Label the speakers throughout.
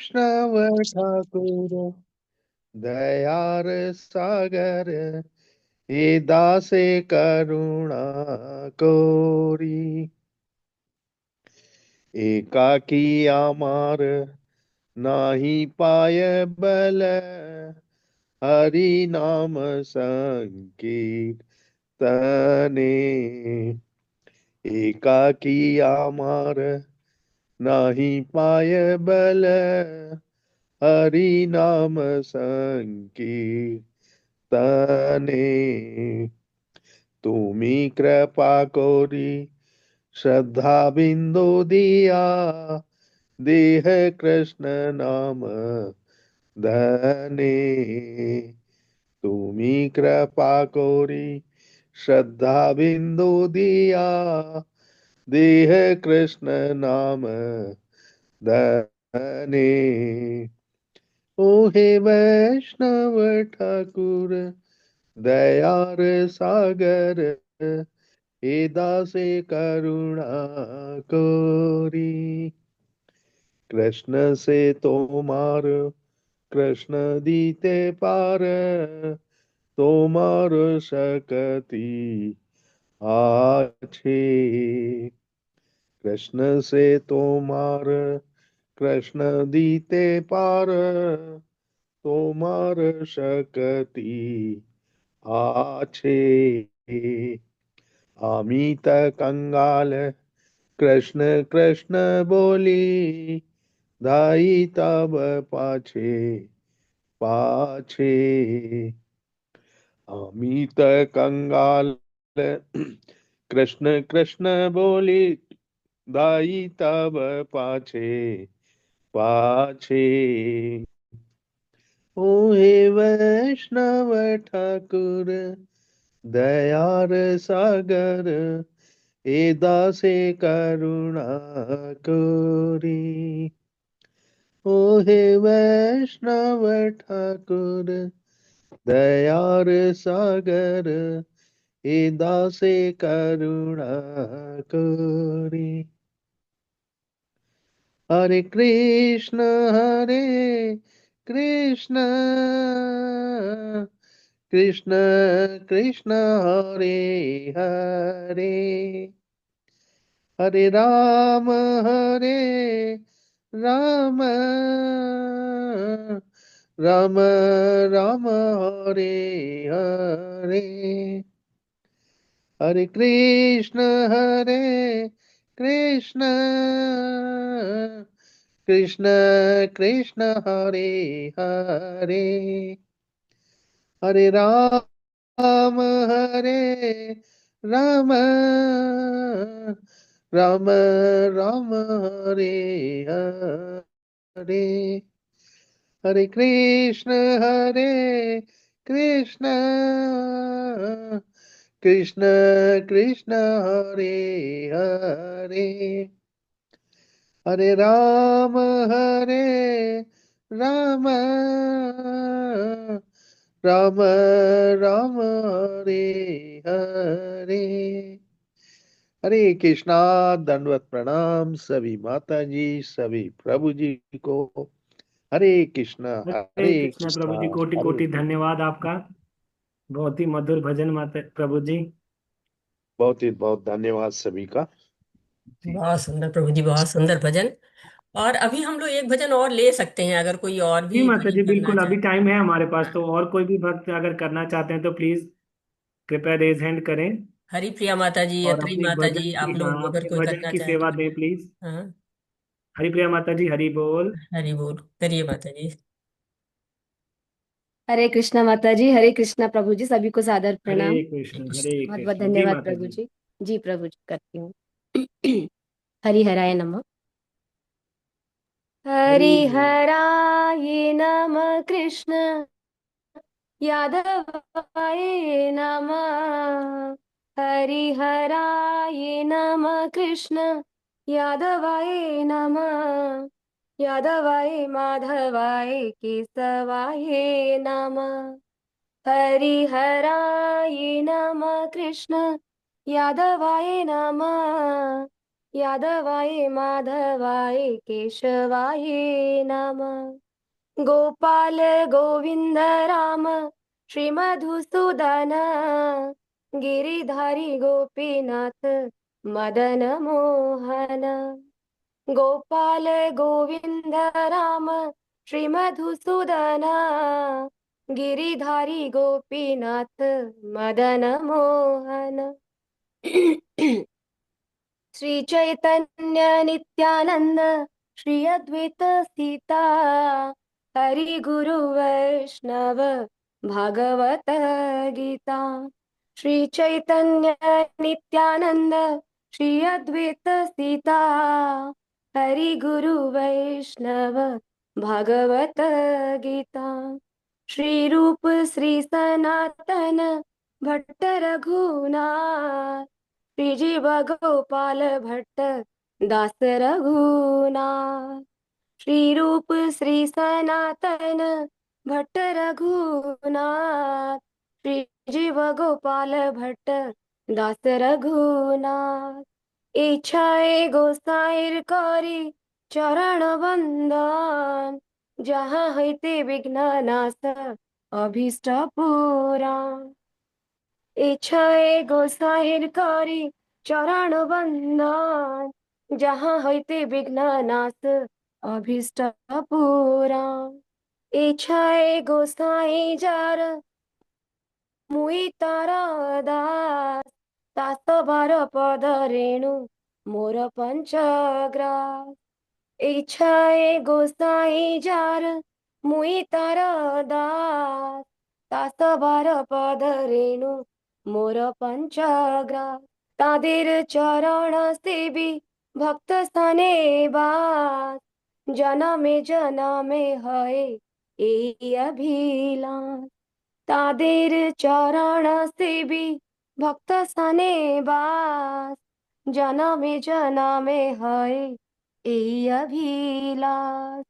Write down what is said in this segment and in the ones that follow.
Speaker 1: वैष्णव ठाकुर दयार सागर हे दासे करुणा कोरी। एकाकी आमार नाही पाय बल हरि नाम संकीर्तने। एकाकी आमार नाही पाय बल हरि नाम संकीर्तने। तुम्ही कृपा कोरी श्रद्धा बिंदू दिया देह कृष्ण नाम धने। तुम्ही कृपा कोरी श्रद्धा बिंदू दिया देह कृष्ण नाम धने। ओ हे वैष्णव ठाकुर दयार सागर हे दासे करुणा कोरी। कृष्ण से तोमार कृष्ण दीते पार तोमार शक्ति आछे। कृष्ण से तोमार कृष्ण दीते पार तोमार शक्ति आछे। अमित कंगाल कृष्ण कृष्ण बोली धाई तब पाछे पाछे। अमित कंगाल कृष्ण कृष्ण बोली धाई तब पाछे पाछे। ओ हे वैष्णव ठाकुर दयार सागर हे दासे करुणा कोरी। ओ हे वैष्णव ठाकुर दयार सागर हे दासे करुणा कोरी। हरे कृष्ण कृष्ण कृष्ण हरे हरे हरे राम राम राम हरे हरे। हरे कृष्ण कृष्ण कृष्ण हरे हरे हरे हरे राम राम राम हरे हरे। हरे कृष्ण कृष्ण कृष्ण हरे हरे हरे राम राम राम हरे हरे। हरे कृष्णा। दंडवत प्रणाम सभी माता जी सभी प्रभु जी को। हरे कृष्णा
Speaker 2: हरे
Speaker 1: हरे
Speaker 2: कृष्ण
Speaker 1: कृष्णा
Speaker 2: प्रभु जी, कोटि
Speaker 1: हरे
Speaker 2: कोटि धन्यवाद आपका। बहुत ही मधुर भजन माता प्रभु जी।
Speaker 1: बहुत धन्यवाद सभी का।
Speaker 3: बहुत सुंदर प्रभु जी, बहुत सुंदर भजन। और अभी हम लोग एक भजन और ले सकते हैं अगर कोई और
Speaker 2: जी
Speaker 3: भी
Speaker 2: माता
Speaker 3: भजन
Speaker 2: जी,
Speaker 3: करना
Speaker 2: बिल्कुल अभी
Speaker 3: चाहता
Speaker 2: टाइम है हमारे पास,
Speaker 3: है।
Speaker 2: तो और कोई भी भक्त अगर करना चाहते हैं तो प्लीज कृपया रेज हैंड करें
Speaker 3: हरि प्रिया माता जी,
Speaker 2: और
Speaker 3: अत्री
Speaker 2: अपने
Speaker 3: माता
Speaker 2: भजन
Speaker 3: जी,
Speaker 2: की,
Speaker 3: आप
Speaker 2: हाँ,
Speaker 3: लोग अगर
Speaker 2: अपने
Speaker 3: कोई
Speaker 2: भजन
Speaker 3: करना
Speaker 2: की
Speaker 3: चाहें
Speaker 2: सेवा
Speaker 3: तो।
Speaker 2: दें प्लीज।
Speaker 3: हाँ,
Speaker 2: हरि प्रिया माता जी, हरि बोल।
Speaker 3: हरि बोल करिए माता जी।
Speaker 4: हरे कृष्णा माता जी, हरे कृष्णा प्रभु जी, सभी को सादर
Speaker 2: हरे
Speaker 4: प्रणाम।
Speaker 2: कृष्ण
Speaker 4: बहुत बहुत
Speaker 2: जी
Speaker 4: धन्यवाद
Speaker 2: माता
Speaker 4: प्रभु
Speaker 2: जी।
Speaker 4: जी। जी प्रभु जी, करती हूँ। हरि हराय नमः।
Speaker 2: हरि
Speaker 4: हरि
Speaker 2: बोल।
Speaker 4: हराय नमः कृष्ण यादवाय नमः। हरि हराय नमः कृष्ण यादवाय नमः। यादवाय माधवाय केशवाय नमः। हरि हराय नमः कृष्ण यादवाय नमः। यादवाय माधवाय केशवाय नमः। गोपाल गोविंद राम श्रीमधुसूदन गिरिधारी गोपीनाथ मदन मोहन। गोपाल गोविंद राम श्रीमधुसूदन गिरिधारी गोपीनाथ मदन मोहन। श्री चैतन्य नित्यानंद श्री अद्वैत सीता हरि गुरु वैष्णव भागवत गीता। श्री चैतन्य नित्यानंद श्री अद्वैत सीता हरि गुरु वैष्णव भागवत गीता। श्री रूप श्री सनातन भट्ट रघुनाथ श्री जीव गोपाल भट्ट दास रघुनाथ। श्री रूप श्री सनातन भट्ट रघुनाथ श्री जीव गोपाल भट्ट दास रघुनाथ। इच्छाए गोसाईर करी चरण बंदन जहाँ हईते विघ्न नाश अभीष्ट पुराण। इच्छाए गोसाईर करी चरण बंदन जहाँ हईते विघ्न नाश अभीष्ट पुराण। इच्छाए गोसाई जार मुई तार दास दास बार पद रेणु मोर पंचग्रास। इच्छाए गोसाई जार मुई तार दास दास बार पद रेणु मोर पंचग्रास। ताদের চরণ সেবী ভক্ত স্থানে বাস জনমে জনমে হয় এই অভিলাষ। তাদের চরণ সেবী ভক্ত স্থানে বাস জনমে জনমে হয় এই অভিলাষ।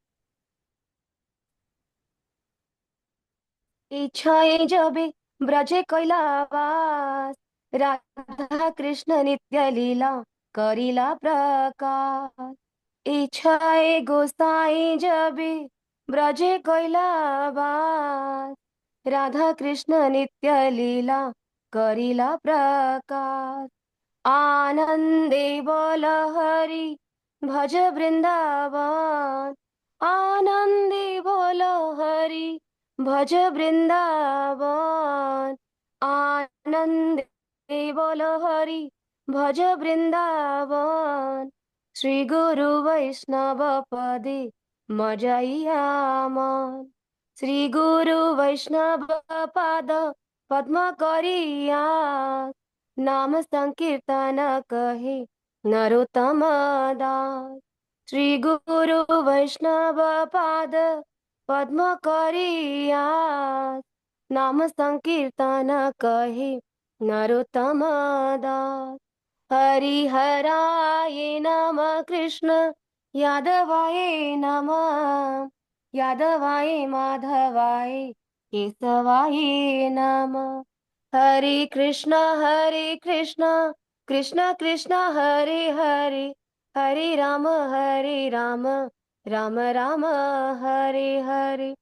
Speaker 4: इच्छाए जबे ब्रजे कैलावास राधा कृष्ण नित्य लीला करीला प्रकाश। इच्छाए गोसाई जबे ब्रजे कैलावास राधा कृष्ण नित्य लीला करीला प्रकाश। आनंदे बोल हरि भज वृंदावन आनंदे बोल हरि भज वृंदावन आनंदे बोल हरि भज वृंदावन। श्री गुरु वैष्णव पदे मजैया मन। श्री गुरु वैष्णव पाद पद्म करिया नाम संकीर्तन कहे नरोत्तम दास। श्री गुरु वैष्णव पाद पद्म करिया नाम संकीर्तन कहे नरोत्तम दास। हरिहराय नम कृष्ण यादवाय नमः यादवाय माधवाय केशवाय नमः। हरे कृष्ण कृष्ण कृष्ण हरे हरे हरे राम राम राम हरे हरे।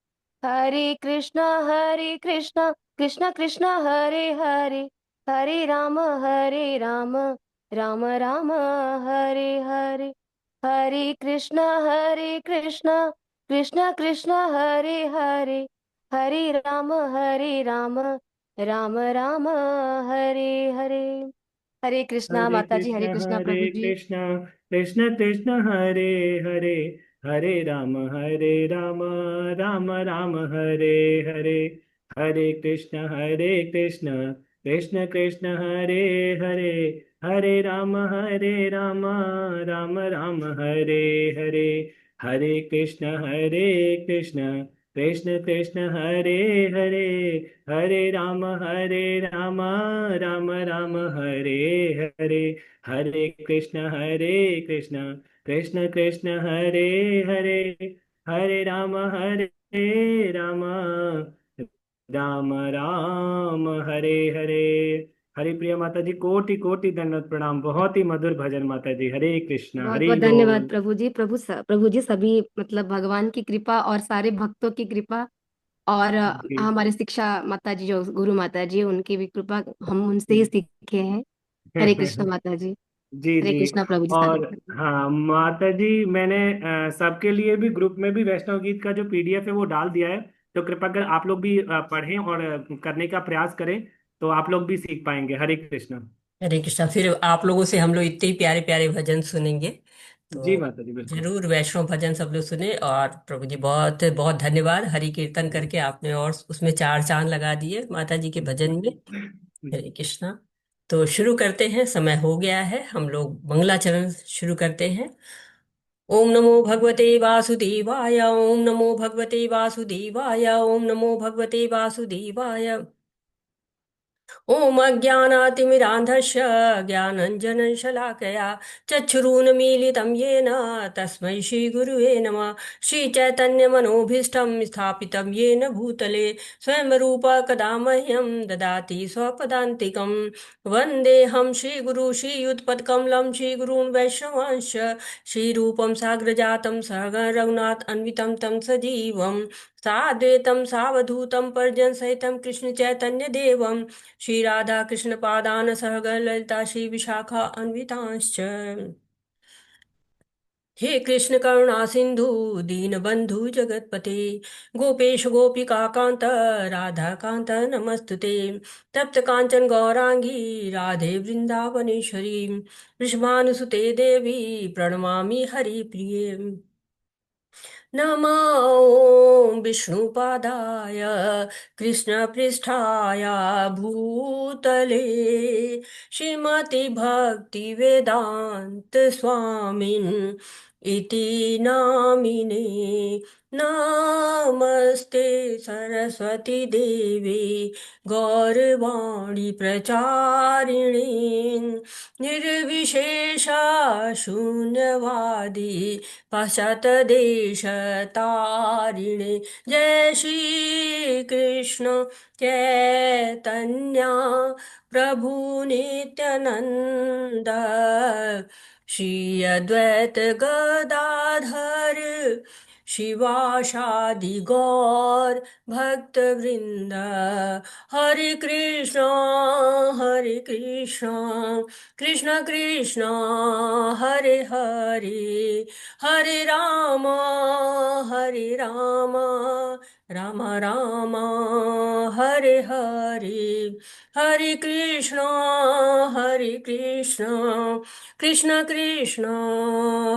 Speaker 4: हरे कृष्ण कृष्ण कृष्ण हरे हरे हरे राम राम राम हरे हरे। हरे कृष्ण कृष्ण कृष्ण हरे हरे हरे राम राम राम हरे हरे। हरे कृष्णा
Speaker 2: हरे
Speaker 4: माता जी, हरे
Speaker 2: कृष्ण
Speaker 4: कृष्णा प्रभु जी।
Speaker 2: कृष्ण कृष्ण हरे हरे हरे राम राम राम हरे हरे। हरे कृष्ण कृष्ण कृष्ण हरे हरे हरे राम राम राम हरे हरे। हरे कृष्ण कृष्ण कृष्ण हरे हरे हरे राम राम राम हरे हरे। हरे कृष्ण कृष्ण कृष्ण हरे हरे हरे राम राम राम राम हरे हरे। हरि प्रिया माता जी, कोटि कोटि दंडवत प्रणाम। बहुत ही मधुर भजन माता जी। हरे कृष्णा,
Speaker 4: बहुत
Speaker 2: हरि
Speaker 4: बहुत धन्यवाद
Speaker 2: बोल।
Speaker 4: प्रभु जी। प्रभु जी सभी मतलब भगवान की कृपा और सारे भक्तों की कृपा और
Speaker 2: जी
Speaker 4: हमारे शिक्षा माता जी जो गुरु माता जी उनकी भी कृपा, हम उनसे ही सीखे हैं। हरे कृष्णा माता जी।
Speaker 2: जी
Speaker 4: हरे
Speaker 2: जी।
Speaker 4: कृष्णा प्रभु जी
Speaker 2: और
Speaker 4: सारे।
Speaker 2: हाँ माता जी, मैंने सबके लिए भी ग्रुप में भी वैष्णव गीत का जो पीडीएफ है वो डाल दिया है। तो कृपा कर आप लोग भी पढ़ें और करने का प्रयास करें, तो आप लोग भी सीख पाएंगे। हरे कृष्णा।
Speaker 3: हरे कृष्णा। फिर आप लोगों से हम लोग इतने ही प्यारे प्यारे भजन सुनेंगे,
Speaker 2: जी
Speaker 3: तो
Speaker 2: माता जी, बिल्कुल।
Speaker 3: जरूर वैष्णव भजन सब लोग सुने। और प्रभु जी बहुत बहुत धन्यवाद, हरि कीर्तन करके आपने और उसमें चार चांद लगा दिए माता जी के भजन में। हरे कृष्णा। तो शुरू करते हैं, समय हो गया है, हम लोग मंगलाचरण शुरू करते हैं। ओम नमो भगवते वासुदेवाय, ओम नमो भगवते वासुदेवाय, ओम नमो भगवते वासुदेवाय। ॐ अज्ञानातिमिरान्धस्य ज्ञानञ्जनशलाकया चक्षुरुन्मीलितं येन तस्मै श्रीगुरुवे नमः। श्रीचैतन्यमनोभीष्टं स्थापितं येन भूतले स्वयं रूप कदा मह्यं ददाति स्वपदान्तिकं। वन्देऽहं श्रीगुरु श्रीयुतपदकमलं श्रीगुरून् वैष्णवांश्च श्रीरूपं साग्रजातं सहगण रघुनाथ अन्वितं तं सजीवं साद्वैतं सावधूतं पर्जनसहितं कृष्ण चैतन्य देवम् श्री राधा कृष्ण पादान सहग ललिता श्री विशाखा अन्वितांश्च। हे कृष्ण करुणा सिंधु दीनबंधु जगतपते गोपेश गोपिका कांत राधा कांत नमस्तुते। तप्त कांचन गौरांगी राधे वृंदावनेश्वरी वृषभानुसुते देवी प्रणमामि हरिप्रिये। नमो विष्णुपादाय कृष्णपृष्ठाय भूतले श्रीमति भक्ति वेदांत स्वामिन् इति नामिने। नमस्ते सरस्वती देवी गौरवाणी प्रचारिणी निर्विशेषा शून्यवादी पाश्चात्यदेशतारिणे। जय श्री कृष्ण चैतन्य प्रभु नित्यानंद श्री अद्वैत गदाधर शिवासादि गौर भक्त वृंद। हरे कृष्ण कृष्ण कृष्ण हरे हरे, हरे राम राम राम हरे हरे। हरे कृष्ण कृष्ण कृष्ण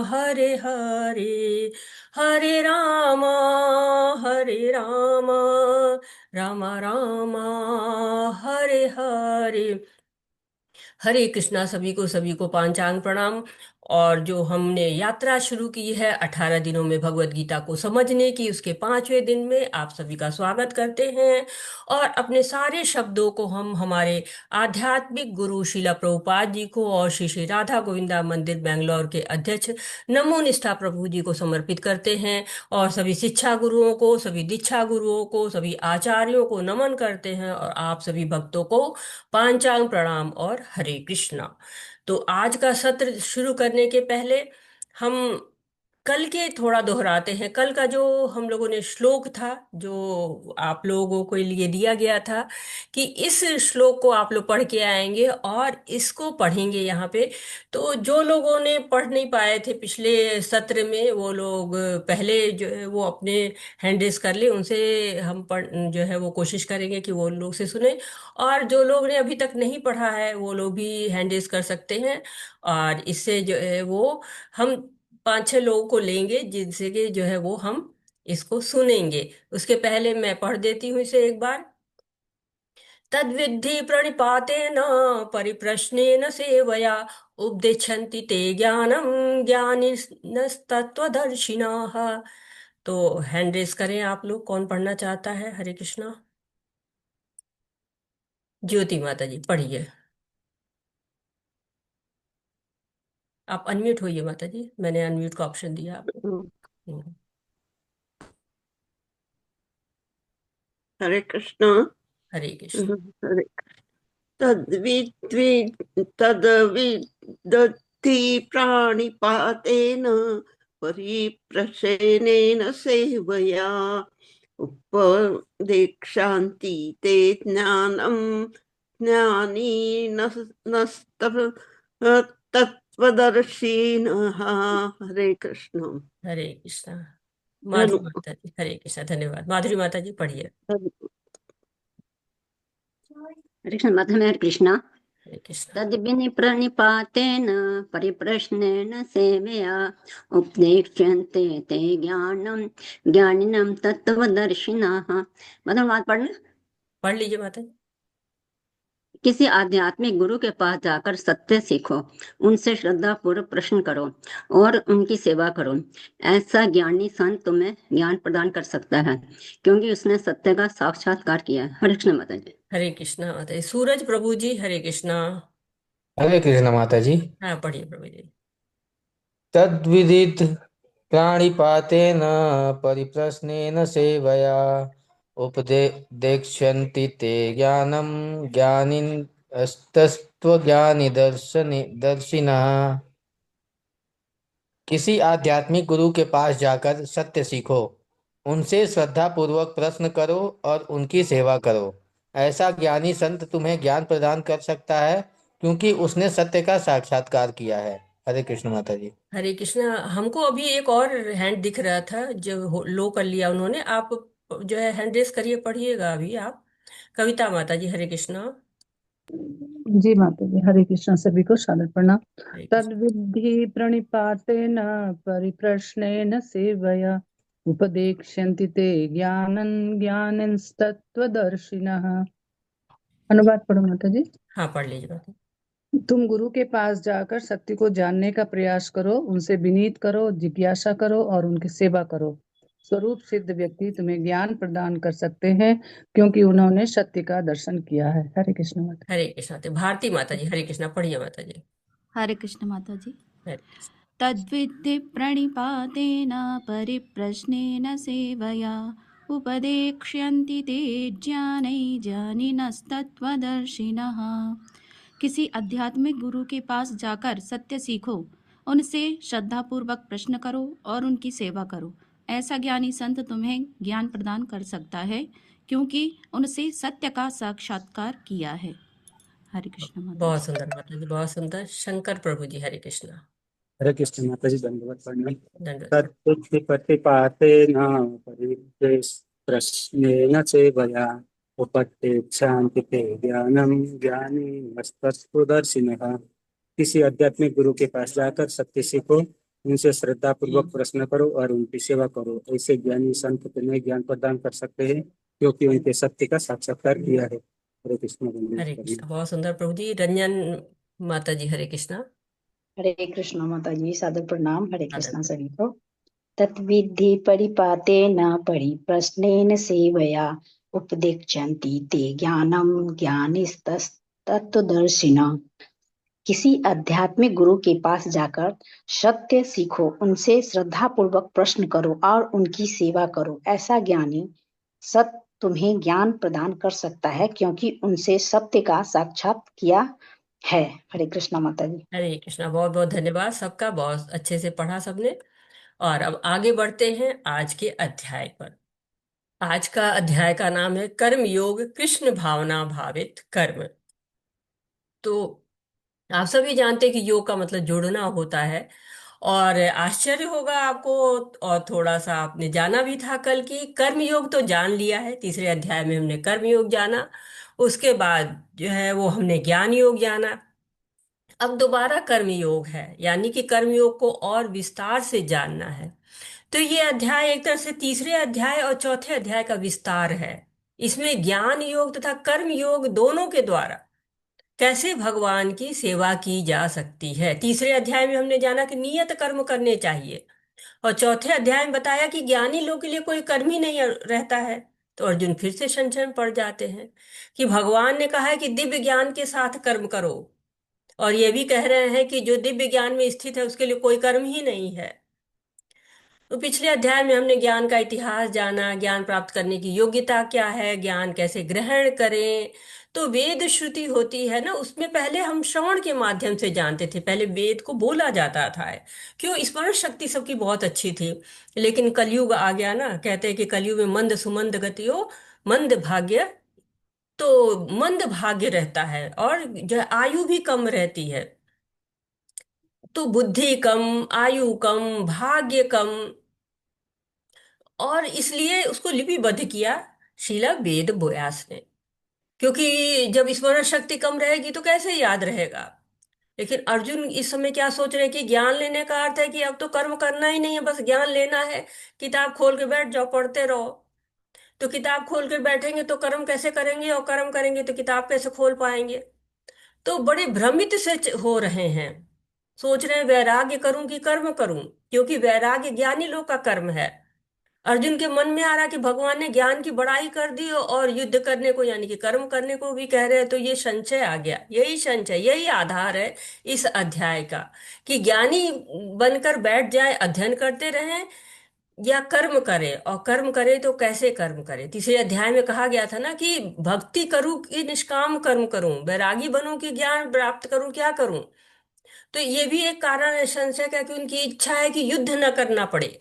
Speaker 3: हरे हरे, हरे राम राम राम हरे हरे। हरे कृष्णा। सभी को पांचांग प्रणाम। और जो हमने यात्रा शुरू की है 18 दिनों में भगवत गीता को समझने की, उसके 5वें दिन में आप सभी का स्वागत करते हैं। और अपने सारे शब्दों को हम हमारे आध्यात्मिक गुरु शिला प्रभुपाद जी को और श्री श्री राधा गोविंदा मंदिर बेंगलोर के अध्यक्ष नमो निष्ठा प्रभु जी को समर्पित करते हैं। और सभी शिक्षा गुरुओं को, सभी दीक्षा गुरुओं को, सभी आचार्यों को नमन करते हैं। और आप सभी भक्तों को पांचांग प्रणाम और हरे कृष्णा। तो आज का सत्र शुरू करने के पहले हम कल के थोड़ा दोहराते हैं। कल का जो हम लोगों ने श्लोक था, जो आप लोगों के लिए दिया गया था, कि इस श्लोक को आप लोग पढ़ के आएंगे और इसको पढ़ेंगे यहाँ पे। तो जो लोगों ने पढ़ नहीं पाए थे पिछले सत्र में, वो लोग पहले जो है वो अपने हैंड रेस कर ले, उनसे हम पढ़ जो है वो कोशिश करेंगे कि वो लोग से सुने। और जो लोग ने अभी तक नहीं पढ़ा है वो लोग भी हैंड रेस कर सकते हैं। और इससे जो है वो हम 5-6 लोगों को लेंगे जिनसे कि जो है वो हम इसको सुनेंगे। उसके पहले मैं पढ़ देती हूँ इसे एक बार। तद्विद्धि प्रणिपातेन परिप्रश्नेन सेवया उपदिच्छन्ति ते ज्ञानम ज्ञानिनस्तत्त्वदर्शिनः। तो हैंड रेस करें आप लोग, कौन पढ़ना चाहता है? हरे कृष्णा। ज्योति माता जी पढ़िए। आप अनम्यूट होइए माता जी, मैंने अनम्यूट का ऑप्शन दिया आपको। हम्म।
Speaker 5: हरे कृष्णा।
Speaker 3: हरे कृष्ण।
Speaker 5: हरे तद्विद्वि तद्विदधि प्राणिपातेन परिप्रश्नेन सेवया उपदेक्षान्ति ते ज्ञानं ज्ञानी तत्त्वदर्शिनः। हरे कृष्ण।
Speaker 3: हरे कृष्णा। माधुरी माता जी, हरे कृष्णा, धन्यवाद। माधुरी माता जी पढ़िए।
Speaker 6: हरे कृष्ण माता हरे कृष्णा।
Speaker 3: हरे कृष्णा।
Speaker 6: तद्विनिप्रणिपातेन परिप्रश्नेन सेवया उपदेक्ष्यन्ते ते ज्ञानं ज्ञानिनं तत्त्वदर्शिनः। मतलब बात पढ़ना।
Speaker 3: पढ़ लीजिए माता जी।
Speaker 6: किसी आध्यात्मिक गुरु के पास जाकर सत्य सीखो, उनसे श्रद्धा पूर्वक प्रश्न करो और उनकी सेवा करो। ऐसा ज्ञानी संत तुम्हें ज्ञान प्रदान कर सकता है, क्योंकि उसने सत्य का साक्षात्कार किया है। हरे कृष्ण माता जी।
Speaker 3: हरे कृष्णा माता जी। सूरज प्रभु जी, हरे कृष्णा।
Speaker 7: हरे कृष्ण माता जी।
Speaker 3: हाँ पढ़िए प्रभु जी।
Speaker 7: तद्विदित प्राणिपातेन परिप्रश्नेन सेवया उपदेक्ष्यन्ति ते ज्ञानं ज्ञानिनस्तत्त्वज्ञानि दर्शिनः। किसी आध्यात्मिक गुरु के पास जाकर सत्य सीखो, उनसे श्रद्धा पूर्वक प्रश्न करो और उनकी सेवा करो। ऐसा ज्ञानी संत तुम्हें ज्ञान प्रदान कर सकता है, क्योंकि उसने सत्य का साक्षात्कार किया है। हरे कृष्ण माता जी।
Speaker 3: हरे कृष्णा। हमको अभी एक और हैंड दिख रहा था जो लो कर लिया उन्होंने। आप जो है हैंड रेस करिए, पढ़िएगा अभी आप। कविता माता जी, हरे कृष्णा।
Speaker 8: जी माता जी, हरे कृष्ण, सभी को सादर प्रणाम।
Speaker 3: हरे कृष्ण।
Speaker 8: तद्विद्धि प्रणिपातेन परिप्रश्नेन सेवया उपदेक्ष्यन्ति ते ज्ञानं ज्ञानिनस्तत्त्वदर्शिनः। अनुवाद पढ़ो माता जी।
Speaker 3: हाँ पढ़ लीजिए माता जी।
Speaker 8: तुम गुरु के पास जाकर सत्य को जानने का प्रयास करो, उनसे विनीत करो, जिज्ञासा करो और उनकी सेवा करो। स्वरूप सिद्ध व्यक्ति तुम्हें ज्ञान प्रदान कर सकते हैं, क्योंकि उन्होंने सत्य का दर्शन किया है। हरे कृष्ण माता।
Speaker 3: हरे कृष्णा। तो भारती माता जी, हरे कृष्णा, पढ़िए माता जी।
Speaker 9: हरे कृष्ण माता जी।
Speaker 3: हरे कृष्ण।
Speaker 9: तद्विद्धि प्रणिपातेन परिप्रश्नेन सेवया उपदेक्ष्यन्ति ते ज्ञानै ज्ञानिनस्तत्त्वदर्शिनः। किसी आध्यात्मिक गुरु के पास जाकर सत्य सीखो, उनसे श्रद्धापूर्वक प्रश्न करो और उनकी सेवा करो। ऐसा ज्ञानी संत तुम्हें ज्ञान प्रदान कर सकता है, क्योंकि उनसे सत्य का साक्षात्कार किया है। हरे कृष्ण माता
Speaker 3: बहुत
Speaker 9: जी।
Speaker 3: सुंदर माता जी, बहुत सुंदर। शंकर प्रभु जी, हरे कृष्णा।
Speaker 10: हरे कृष्ण माता जी, दंडवत प्रणाम।
Speaker 3: दंडवत।
Speaker 10: तद्बुद्धि प्रतिपातेन परिप्रश्नेन सेवया उपदेक्षान्ति ते ज्ञानं ज्ञानिनस्तत्त्वदर्शिनः। किसी आध्यात्मिक गुरु के पास जाकर सत्य सीखो, उनसे श्रद्धा पूर्वक प्रश्न करो और उनकी सेवा करो। ऐसे ज्ञानी संत तुम्हें ज्ञान प्रदान कर सकते हैं, क्योंकि उनके सत्य का साक्षात्कार किया है। हरे कृष्ण।
Speaker 3: हरे कृष्णा, बहुत सुंदर प्रभु जी। रंजन माता जी, हरे कृष्णा।
Speaker 11: हरे कृष्ण माता जी, सादर प्रणाम। हरे कृष्ण
Speaker 3: आदर।
Speaker 11: सभी को। तद्विद्धि परिपातेन परिप्रश्नेन सेवया उपदेक्ष्यन्ति ते ज्ञानं ज्ञानिस्तत्त्वदर्शिनः। किसी आध्यात्मिक गुरु के पास जाकर सत्य सीखो, उनसे श्रद्धा पूर्वक प्रश्न करो और उनकी सेवा करो। ऐसा ज्ञानी सत तुम्हें ज्ञान प्रदान कर सकता है, क्योंकि उनसे सत्य का साक्षात किया है। हरे कृष्णा माता जी।
Speaker 3: हरे कृष्णा, बहुत बहुत धन्यवाद सबका। बहुत अच्छे से पढ़ा सबने। और अब आगे बढ़ते हैं आज के अध्याय पर। आज का अध्याय का नाम है कर्म योग, कृष्ण भावना भावित कर्म। तो आप सभी जानते हैं कि योग का मतलब जुड़ना होता है। और आश्चर्य होगा आपको, और थोड़ा सा आपने जाना भी था कल की कर्म योग तो जान लिया है। तीसरे अध्याय में हमने कर्म योग जाना। उसके बाद जो है वो हमने ज्ञान योग जाना। अब दोबारा कर्म योग है, यानी कि कर्म योग को और विस्तार से जानना है। तो ये अध्याय एक तरह से तीसरे अध्याय और चौथे अध्याय का विस्तार है। इसमें ज्ञान योग तथा कर्म योग दोनों के द्वारा कैसे भगवान की सेवा की जा सकती है। तीसरे अध्याय में हमने जाना कि नियत कर्म करने चाहिए, और चौथे अध्याय में बताया कि ज्ञानी लोग के लिए कोई कर्म ही नहीं रहता है। तो अर्जुन फिर से संशय में पड़ जाते हैं कि भगवान ने कहा है कि दिव्य ज्ञान के साथ कर्म करो, और ये भी कह रहे हैं कि जो दिव्य ज्ञान में स्थित है उसके लिए कोई कर्म ही नहीं है। तो पिछले अध्याय में हमने ज्ञान का इतिहास जाना, ज्ञान प्राप्त करने की योग्यता क्या है, ज्ञान कैसे ग्रहण करें। तो वेद श्रुति होती है ना, उसमें पहले हम श्रवण के माध्यम से जानते थे, पहले वेद को बोला जाता था। क्यों? स्मरण शक्ति सबकी बहुत अच्छी थी। लेकिन कलयुग आ गया ना, कहते हैं कि कलयुग में मंद सुमंद गतियो मंद भाग्य। तो मंद भाग्य रहता है और जो है आयु भी कम रहती है। तो बुद्धि कम, आयु कम, भाग्य कम, और इसलिए उसको लिपिबद्ध किया शीला वेद व्यास ने। क्योंकि जब स्मरण शक्ति कम रहेगी तो कैसे याद रहेगा। लेकिन अर्जुन इस समय क्या सोच रहे हैं कि ज्ञान लेने का अर्थ है कि अब तो कर्म करना ही नहीं है, बस ज्ञान लेना है। किताब खोल के बैठ जाओ, पढ़ते रहो। तो किताब खोल कर बैठेंगे तो कर्म कैसे करेंगे, और कर्म करेंगे तो किताब कैसे खोल पाएंगे। तो बड़े भ्रमित से हो रहे हैं, सोच रहे हैं वैराग्य करूं कि कर्म करूं, क्योंकि वैराग्य ज्ञानी लोग का कर्म है। अर्जुन के मन में आ रहा कि भगवान ने ज्ञान की बड़ाई कर दी और युद्ध करने को यानी कि कर्म करने को भी कह रहे हैं। तो ये संशय आ गया, यही संशय, यही आधार है इस अध्याय का, कि ज्ञानी बनकर बैठ जाए, अध्ययन करते रहें, या कर्म करे। और कर्म करे तो कैसे कर्म करे। तीसरे अध्याय में कहा गया था ना कि भक्ति करूं कि निष्काम कर्म करूं, वैरागी बनूं कि ज्ञान प्राप्त करूं, क्या करूं। तो ये भी एक कारण है संशय का, कि उनकी इच्छा है कि युद्ध न करना पड़े।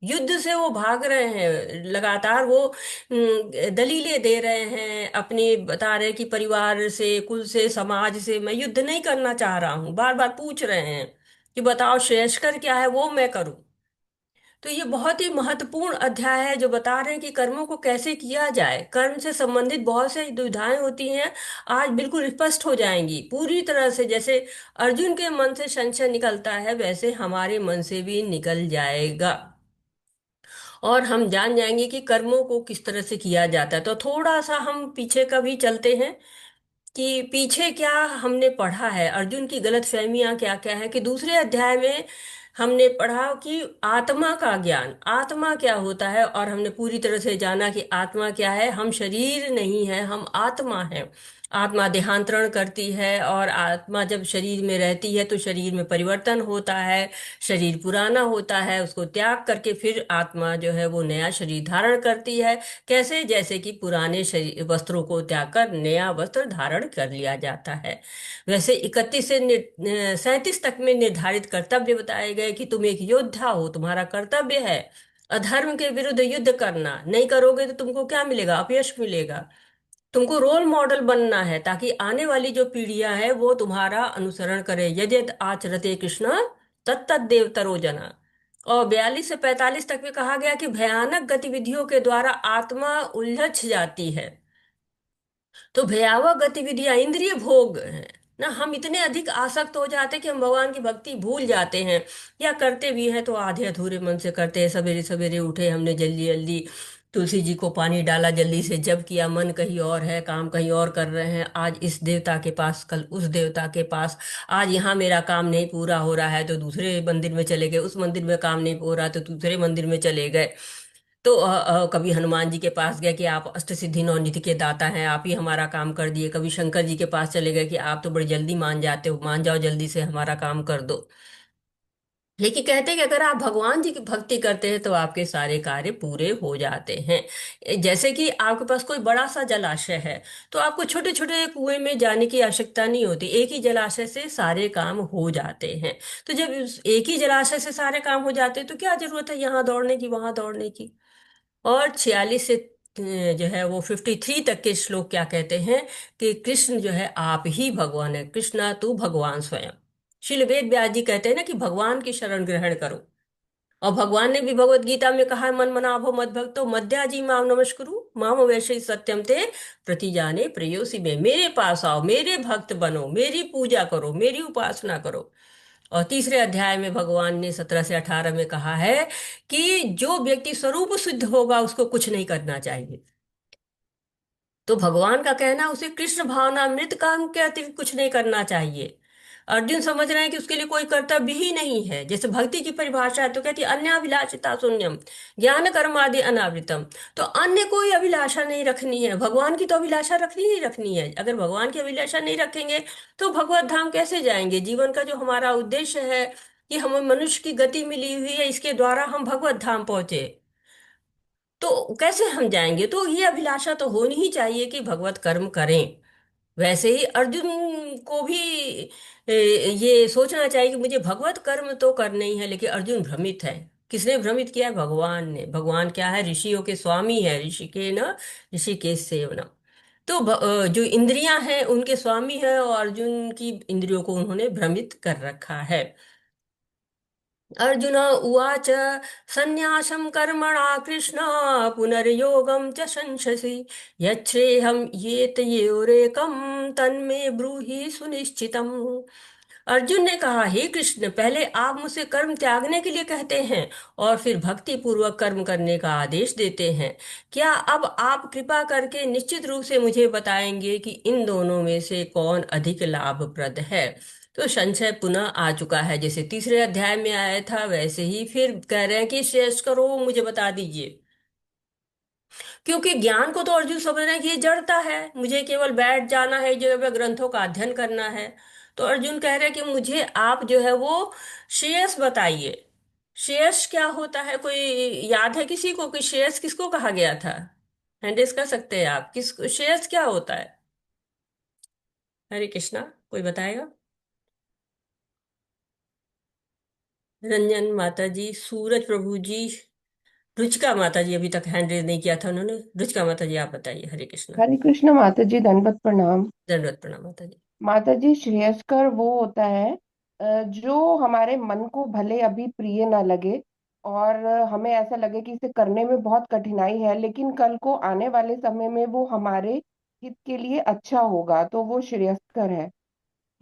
Speaker 3: युद्ध से वो भाग रहे हैं लगातार। वो दलीलें दे रहे हैं अपनी, बता रहे हैं कि परिवार से, कुल से, समाज से मैं युद्ध नहीं करना चाह रहा हूं। बार बार पूछ रहे हैं कि बताओ श्रेयस्कर क्या है, वो मैं करूं। तो ये बहुत ही महत्वपूर्ण अध्याय है, जो बता रहे हैं कि कर्मों को कैसे किया जाए। कर्म से संबंधित बहुत से दुविधाएं होती हैं, आज बिल्कुल स्पष्ट हो जाएंगी पूरी तरह से। जैसे अर्जुन के मन से संशय निकलता है, वैसे हमारे मन से भी निकल जाएगा, और हम जान जाएंगे कि कर्मों को किस तरह से किया जाता है। तो थोड़ा सा हम पीछे का भी चलते हैं, कि पीछे क्या हमने पढ़ा है, अर्जुन की गलत फहमियां क्या क्या है। कि दूसरे अध्याय में हमने पढ़ा कि आत्मा का ज्ञान, आत्मा क्या होता है, और हमने पूरी तरह से जाना कि आत्मा क्या है। हम शरीर नहीं है, हम आत्मा है। आत्मा देहांतरण करती है, और आत्मा जब शरीर में रहती है तो शरीर में परिवर्तन होता है। शरीर पुराना होता है, उसको त्याग करके फिर आत्मा जो है वो नया शरीर धारण करती है। कैसे? जैसे कि पुराने शरीर वस्त्रों को त्याग कर नया वस्त्र धारण कर लिया जाता है। वैसे 31 से 37 तक में निर्धारित कर्तव्य बताए गए, कि तुम एक योद्धा हो, तुम्हारा कर्तव्य है अधर्म के विरुद्ध युद्ध करना। नहीं करोगे तो तुमको क्या मिलेगा? अपयश मिलेगा। तुमको रोल मॉडल बनना है, ताकि आने वाली जो पीढ़ियां हैं वो तुम्हारा अनुसरण करे। यद्यत आचरते कृष्ण तत्तद देवतरो जना। और 42 से 45 तक में कहा गया कि भयानक गतिविधियों के द्वारा आत्मा उलझ जाती है। तो भयावह गतिविधियां इंद्रिय भोग है ना, हम इतने अधिक आसक्त हो जाते हैं कि हम भगवान की भक्ति भूल जाते हैं, या करते भी हैं तो आधे अधूरे मन से करते हैं। सवेरे सवेरे उठे हमने, जल्दी जल्दी तुलसी जी को पानी डाला, जल्दी से जप किया, मन कहीं और है, काम कहीं और कर रहे हैं। आज इस देवता के पास, कल उस देवता के पास। आज यहाँ मेरा काम नहीं पूरा हो रहा है तो दूसरे मंदिर में चले गए, उस मंदिर में काम नहीं हो रहा तो दूसरे मंदिर में चले गए। तो कभी हनुमान जी के पास गए कि आप अष्ट सिद्धि नौ निधि के दाता हैं, आप ही हमारा काम कर दिए। कभी शंकर जी के पास चले गए कि आप तो बड़ी जल्दी मान जाते हो, मान जाओ जल्दी से, हमारा काम कर दो। लेकिन कहते हैं कि अगर आप भगवान जी की भक्ति करते हैं तो आपके सारे कार्य पूरे हो जाते हैं। जैसे कि आपके पास कोई बड़ा सा जलाशय है, तो आपको छोटे छोटे कुएं में जाने की आवश्यकता नहीं होती, एक ही जलाशय से सारे काम हो जाते हैं। तो जब एक ही जलाशय से सारे काम हो जाते हैं तो क्या जरूरत है यहाँ दौड़ने की, वहां दौड़ने की। और 46 से जो है वो 53 तक के श्लोक क्या कहते हैं, कि कृष्ण जो है आप ही भगवान है, कृष्णा तू भगवान स्वयं। श्रील वेद व्यास जी कहते हैं ना कि भगवान की शरण ग्रहण करो। और भगवान ने भी भगवत गीता में कहा है, मन मना भो मद भक्तो मद्याजी माम नमस्कुरु माम वैश्य सत्यम ते प्रतिजाने प्रेयोसी में। मेरे पास आओ, मेरे भक्त बनो, मेरी पूजा करो, मेरी उपासना करो। और तीसरे अध्याय में भगवान ने 17 से 18 में कहा है कि जो व्यक्ति स्वरूप सिद्ध होगा उसको कुछ नहीं करना चाहिए। तो भगवान का कहना उसे कृष्ण भावना मृत काम के अतिरिक्त कुछ नहीं करना चाहिए। अर्जुन समझ रहे हैं कि उसके लिए कोई कर्तव्य ही नहीं है। जैसे भक्ति की परिभाषा है तो कहती है अन्याभिलाषिता शून्यम ज्ञान कर्म आदि अनावृतम। तो अन्य कोई अभिलाषा नहीं रखनी है, भगवान की तो अभिलाषा रखनी ही रखनी है। अगर भगवान की अभिलाषा नहीं रखेंगे तो भगवत धाम कैसे जाएंगे। जीवन का जो हमारा उद्देश्य है कि हमें मनुष्य की गति मिली हुई है, इसके द्वारा हम भगवत धाम पहुंचे, तो कैसे हम जाएंगे। तो ये अभिलाषा तो होनी ही चाहिए कि भगवत कर्म करें। वैसे ही अर्जुन को भी ये सोचना चाहिए कि मुझे भगवत कर्म तो करने ही है, लेकिन अर्जुन भ्रमित है। किसने भ्रमित किया है? भगवान ने। भगवान क्या है? ऋषियों के स्वामी है। ऋषि के न ऋषिकेश सेवनम। तो जो इंद्रियां हैं उनके स्वामी है, और अर्जुन की इंद्रियों को उन्होंने भ्रमित कर रखा है। अर्जुन उवाच सन्न्यासं कर्मणा कृष्ण पुनर्योगं च संशसि यच्छ्रेयं येतयोरेकं तन्मे ब्रूहि सुनिश्चितम्। अर्जुन ने कहा, हे कृष्ण, पहले आप मुझसे कर्म त्यागने के लिए कहते हैं और फिर भक्ति पूर्वक कर्म करने का आदेश देते हैं। क्या अब आप कृपा करके निश्चित रूप से मुझे बताएंगे कि इन दोनों में से कौन अधिक लाभप्रद है? तो संशय पुनः आ चुका है। जैसे तीसरे अध्याय में आया था, वैसे ही फिर कह रहे हैं कि श्रेष्ठ करो, मुझे बता दीजिए। क्योंकि ज्ञान को तो अर्जुन समझ रहे हैं कि ये जड़ता है, मुझे केवल बैठ जाना है, जो है ग्रंथों का अध्ययन करना है। तो अर्जुन कह रहे हैं कि मुझे आप जो है वो श्रेयस बताइए। श्रेयस क्या होता है? कोई याद है किसी को कि श्रेयस किसको कहा गया था? हैंडेस कर सकते हैं आप? किस श्रेयस क्या होता है? हरे कृष्णा, कोई बताएगा? रंजन माता जी, सूरज प्रभु जी, रुचिका माता जी अभी तक हैंड रेज नहीं किया था उन्होंने। रुचिका माता जी, आप बताइए। हरे कृष्णा।
Speaker 12: हरे कृष्ण माता जी, दंडवत प्रणाम।
Speaker 3: दंडवत प्रणाम माता जी।
Speaker 12: माता जी, श्रेयस्कर वो होता है जो हमारे मन को भले अभी प्रिय ना लगे और हमें ऐसा लगे कि इसे करने में बहुत कठिनाई है, लेकिन कल को आने वाले समय में वो हमारे हित के लिए अच्छा होगा, तो वो श्रेयस्कर है,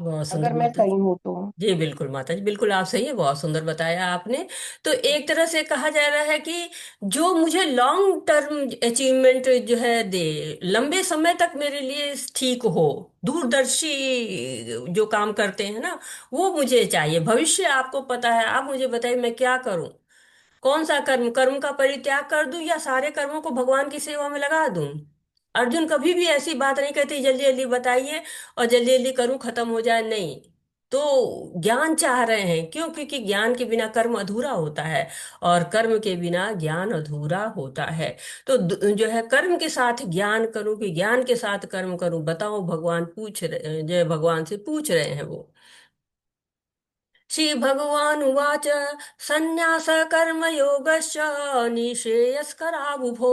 Speaker 3: बहुत सुंदर
Speaker 12: अगर मैं
Speaker 3: माता
Speaker 12: सही
Speaker 3: जी।
Speaker 12: हूं तो।
Speaker 3: जी बिल्कुल माता जी, बिल्कुल आप सही है, बहुत सुंदर बताया आपने। तो एक तरह से कहा जा रहा है कि जो मुझे लॉन्ग टर्म अचीवमेंट जो है दे, लंबे समय तक मेरे लिए ठीक हो, दूरदर्शी जो काम करते हैं ना, वो मुझे चाहिए। भविष्य आपको पता है, आप मुझे बताइए मैं क्या करूं? कौन सा कर्म? कर्म का परित्याग कर दूं या सारे कर्मों को भगवान की सेवा में लगा दूं? अर्जुन कभी भी ऐसी बात नहीं कहते जल्दी जल्दी बताइए और जल्दी जल्दी करूं, खत्म हो जाए, नहीं। तो ज्ञान चाह रहे हैं। क्यों? क्योंकि ज्ञान के बिना कर्म अधूरा होता है और कर्म के बिना ज्ञान अधूरा होता है। तो जो है कर्म के साथ ज्ञान करूं कि ज्ञान के साथ कर्म करूं, बताओ। भगवान पूछ रहे, जय भगवान से पूछ रहे हैं वो। श्री भगवान उवाच संन्यास कर्म योगश्च निःश्रेयस्करावुभो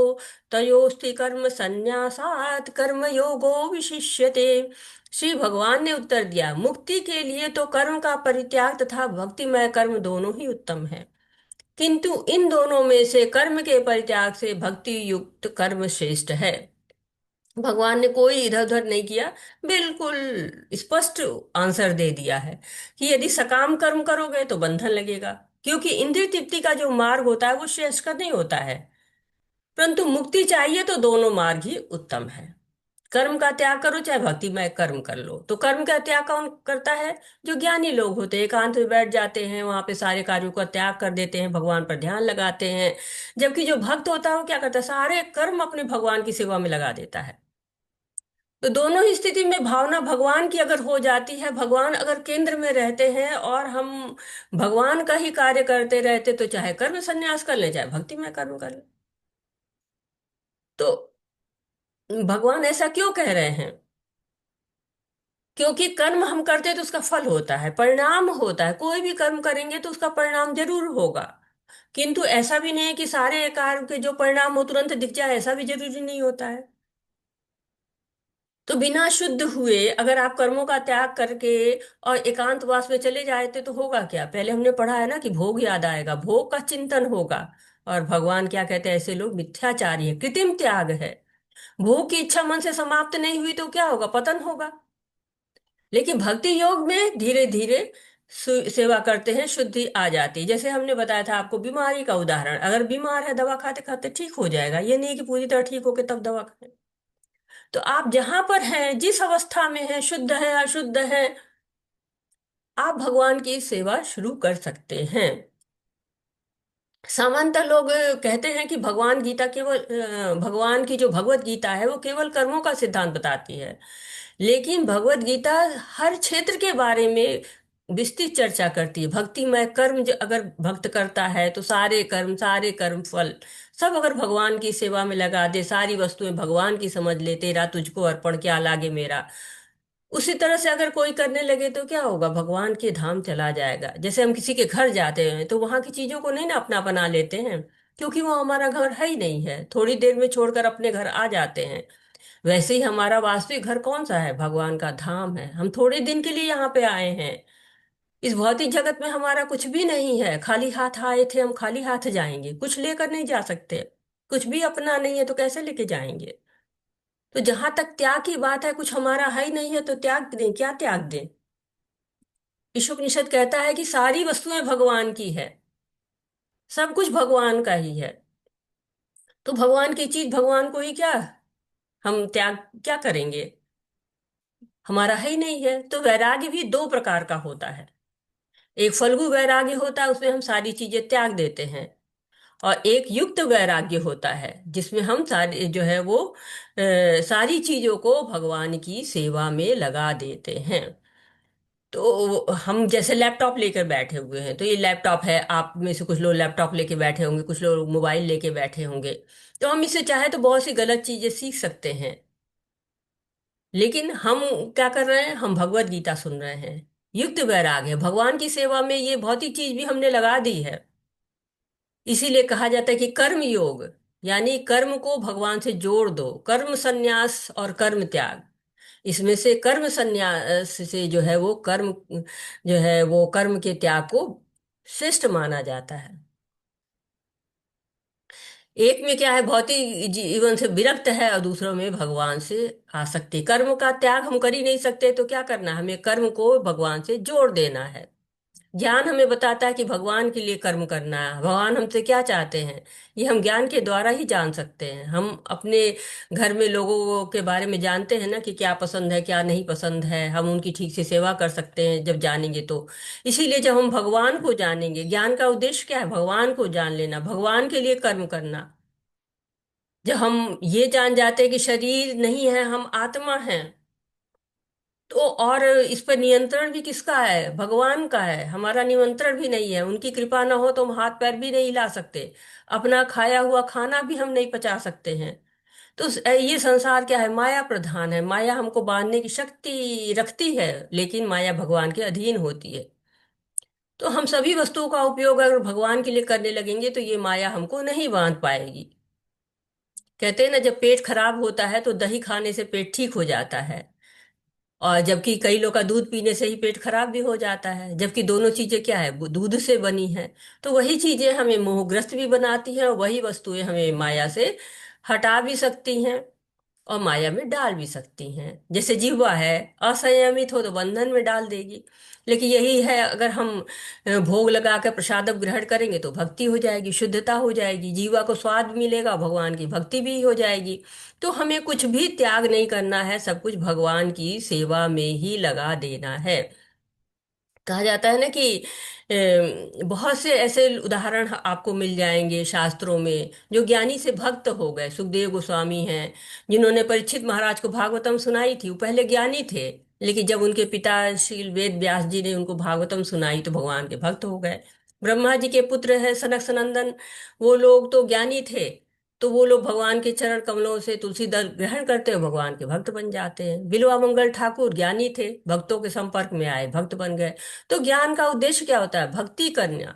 Speaker 3: तयोस्ति कर्म संन्यासात् कर्म योगो विशिष्यते। श्री भगवान ने उत्तर दिया, मुक्ति के लिए तो कर्म का परित्याग तथा भक्तिमय कर्म दोनों ही उत्तम है, किंतु इन दोनों में से कर्म के परित्याग से भक्ति युक्त कर्म श्रेष्ठ है। भगवान ने कोई इधर उधर नहीं किया, बिल्कुल स्पष्ट आंसर दे दिया है कि यदि सकाम कर्म करोगे तो बंधन लगेगा, क्योंकि इंद्रिय तृप्ति का जो मार्ग होता है वो श्रेयस्कर नहीं होता है। परंतु मुक्ति चाहिए तो दोनों मार्ग ही उत्तम है। कर्म का त्याग करो चाहे भक्तिमय कर्म कर लो। तो कर्म का त्याग कौन करता है? जो ज्ञानी लोग होते हैं, एकांत में बैठ जाते हैं, वहां पे सारे कार्यों का त्याग कर देते हैं, भगवान पर ध्यान लगाते हैं। जबकि जो भक्त होता है वो क्या करता है? सारे कर्म अपने भगवान की सेवा में लगा देता है। तो दोनों ही स्थिति में भावना भगवान की अगर हो जाती है, भगवान अगर केंद्र में रहते हैं और हम भगवान का ही कार्य करते रहते, तो चाहे कर्म संन्यास कर ले चाहे भक्ति में कर्म कर ले। तो भगवान ऐसा क्यों कह रहे हैं? क्योंकि कर्म हम करते हैं तो उसका फल होता है, परिणाम होता है। कोई भी कर्म करेंगे तो उसका परिणाम जरूर होगा, किंतु ऐसा भी नहीं है कि सारे कार्य के जो परिणाम हो तुरंत दिख जाए, ऐसा भी जरूरी नहीं होता है। तो बिना शुद्ध हुए अगर आप कर्मों का त्याग करके और एकांतवास में चले जाते तो होगा क्या? पहले हमने पढ़ा है ना कि भोग याद आएगा, भोग का चिंतन होगा। और भगवान क्या कहते हैं? ऐसे लोग मिथ्याचारी है, कृत्रिम त्याग है। भोग की इच्छा मन से समाप्त नहीं हुई तो क्या होगा? पतन होगा। लेकिन भक्ति योग में धीरे धीरे सेवा करते हैं, शुद्धि आ जाती है। जैसे हमने बताया था आपको बीमारी का उदाहरण, अगर बीमार है दवा खाते खाते ठीक हो जाएगा, ये नहीं कि पूरी तरह ठीक होके तब दवा खाएं। तो आप जहां पर हैं, जिस अवस्था में हैं, शुद्ध है अशुद्ध है, आप भगवान की सेवा शुरू कर सकते हैं। सामान्यतः लोग कहते हैं कि भगवान गीता केवल भगवान की जो भगवत गीता है वो केवल कर्मों का सिद्धांत बताती है, लेकिन भगवत गीता हर क्षेत्र के बारे में विस्तृत चर्चा करती है। भक्तिमय कर्म जो अगर भक्त करता है तो सारे कर्म फल सब अगर भगवान की सेवा में लगा दे, सारी वस्तुएं भगवान की समझ ले, तेरा तुझको अर्पण क्या लागे मेरा, उसी तरह से अगर कोई करने लगे तो क्या होगा, भगवान के धाम चला जाएगा। जैसे हम किसी के घर जाते हैं तो वहां की चीजों को नहीं ना अपना बना लेते हैं, क्योंकि वो हमारा घर है ही नहीं है, थोड़ी देर में छोड़कर अपने घर आ जाते हैं। वैसे ही हमारा वास्तविक घर कौन सा है, भगवान का धाम है। हम थोड़े दिन के लिए यहाँ पे आए हैं। इस भौतिक जगत में हमारा कुछ भी नहीं है, खाली हाथ आए थे, हम खाली हाथ जाएंगे, कुछ लेकर नहीं जा सकते। कुछ भी अपना नहीं है तो कैसे लेके जाएंगे। तो जहां तक त्याग की बात है, कुछ हमारा है ही नहीं है तो त्याग दें, क्या त्याग दें। ईशोपनिषद कहता है कि सारी वस्तुएं भगवान की है, सब कुछ भगवान का ही है। तो भगवान की चीज भगवान को ही क्या हम त्याग क्या करेंगे, हमारा है ही नहीं है। तो वैराग्य भी दो प्रकार का होता है। एक फल्गु वैराग्य होता है, उसमें हम सारी चीजें त्याग देते हैं। और एक युक्त वैराग्य होता है, जिसमें हम सारी जो है वो सारी चीजों को भगवान की सेवा में लगा देते हैं। तो हम जैसे लैपटॉप लेकर बैठे हुए हैं, तो ये लैपटॉप है, आप में से कुछ लोग लैपटॉप लेके बैठे होंगे, कुछ लोग मोबाइल लेके बैठे होंगे। तो हम इससे चाहे तो बहुत सी गलत चीजें सीख सकते हैं, लेकिन हम क्या कर रहे हैं, हम भगवत गीता सुन रहे हैं। युक्त वैराग है, भगवान की सेवा में ये भौतिक चीज भी हमने लगा दी है। इसीलिए कहा जाता है कि कर्म योग, यानी कर्म को भगवान से जोड़ दो, कर्म संन्यास और कर्म त्याग। इसमें से कर्म संन्यास से जो है वो कर्म जो है वो कर्म के त्याग को श्रेष्ठ माना जाता है। एक में क्या है, भौतिक जीवन से विरक्त है, और दूसरों में भगवान से आसक्ति। कर्म का त्याग हम कर ही नहीं सकते तो क्या करना है, हमें कर्म को भगवान से जोड़ देना है। ज्ञान हमें बताता है कि भगवान के लिए कर्म करना है, भगवान हमसे क्या चाहते हैं, ये हम ज्ञान के द्वारा ही जान सकते हैं। हम अपने घर में लोगों के बारे में जानते हैं ना, कि क्या पसंद है क्या नहीं पसंद है, हम उनकी ठीक से सेवा कर सकते हैं जब जानेंगे तो। इसीलिए जब हम भगवान को जानेंगे, ज्ञान का उद्देश्य क्या है, भगवान को जान लेना, भगवान के लिए कर्म करना। जब हम ये जान जाते हैं कि शरीर नहीं है, हम आत्मा हैं, तो और इस पर नियंत्रण भी किसका है, भगवान का है, हमारा नियंत्रण भी नहीं है। उनकी कृपा ना हो तो हम हाथ पैर भी नहीं हिला सकते, अपना खाया हुआ खाना भी हम नहीं पचा सकते हैं। तो ये संसार क्या है, माया प्रधान है। माया हमको बांधने की शक्ति रखती है, लेकिन माया भगवान के अधीन होती है। तो हम सभी वस्तुओं का उपयोग अगर भगवान के लिए करने लगेंगे तो ये माया हमको नहीं बांध पाएगी। कहते हैं ना, जब पेट खराब होता है तो दही खाने से पेट ठीक हो जाता है, और जबकि कई लोग का दूध पीने से ही पेट खराब भी हो जाता है, जबकि दोनों चीजें क्या है, वो दूध से बनी है। तो वही चीजें हमें मोहग्रस्त भी बनाती हैं, और वही वस्तुएं हमें माया से हटा भी सकती हैं और माया में डाल भी सकती हैं। जैसे जिह्वा है, असंयमित हो तो बंधन में डाल देगी। लेकिन यही है, अगर हम भोग लगा कर प्रसाद ग्रहण करेंगे तो भक्ति हो जाएगी, शुद्धता हो जाएगी, जीवा को स्वाद मिलेगा, भगवान की भक्ति भी हो जाएगी। तो हमें कुछ भी त्याग नहीं करना है, सब कुछ भगवान की सेवा में ही लगा देना है। कहा जाता है ना कि बहुत से ऐसे उदाहरण आपको मिल जाएंगे शास्त्रों में, जो ज्ञानी से भक्त हो गए। सुखदेव गोस्वामी हैं, जिन्होंने परीक्षित महाराज को भागवतम सुनाई थी। वो पहले ज्ञानी थे, लेकिन जब उनके पिता श्री वेद व्यास जी ने उनको भागवतम सुनाई तो भगवान के भक्त हो गए। ब्रह्मा जी के पुत्र है सनक सनंदन, वो लोग तो ज्ञानी थे, तो वो लोग भगवान के चरण कमलों से तुलसी दल ग्रहण करते हैं, भगवान के भक्त बन जाते हैं। बिल्वा मंगल ठाकुर ज्ञानी थे, भक्तों के संपर्क में आए, भक्त बन गए। तो ज्ञान का उद्देश्य क्या होता है, भक्ति करना।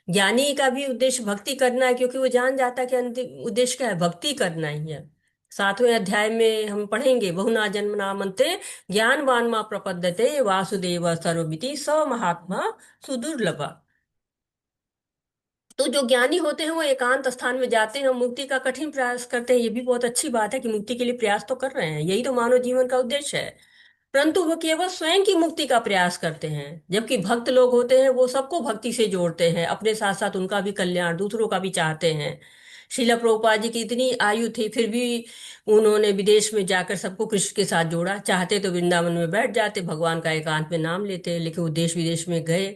Speaker 3: ज्ञानी का भी उद्देश्य भक्ति करना है, क्योंकि वो जान जाता है कि अंतिम उद्देश्य क्या है, भक्ति करना ही है। 7वें अध्याय में हम पढ़ेंगे, बहुना जन्मनामन्ते ज्ञानवान मां प्रपद्यते वासुदेव सर्वमिति स महात्मा सुदुर्लभ। तो जो ज्ञानी होते हैं वो एकांत स्थान में जाते हैं और मुक्ति का कठिन प्रयास करते हैं। ये भी बहुत अच्छी बात है कि मुक्ति के लिए प्रयास तो कर रहे हैं, यही तो मानव जीवन का उद्देश्य है। परंतु वो केवल स्वयं की मुक्ति का प्रयास करते हैं, जबकि भक्त लोग होते हैं वो सबको भक्ति से जोड़ते हैं, अपने साथ साथ उनका भी कल्याण, दूसरों का भी चाहते हैं। श्रील प्रभुपाद जी की इतनी आयु थी, फिर भी उन्होंने विदेश में जाकर सबको कृष्ण के साथ जोड़ा। चाहते तो वृंदावन में बैठ जाते, भगवान का एकांत में नाम लेते, लेकिन वो देश विदेश में गए,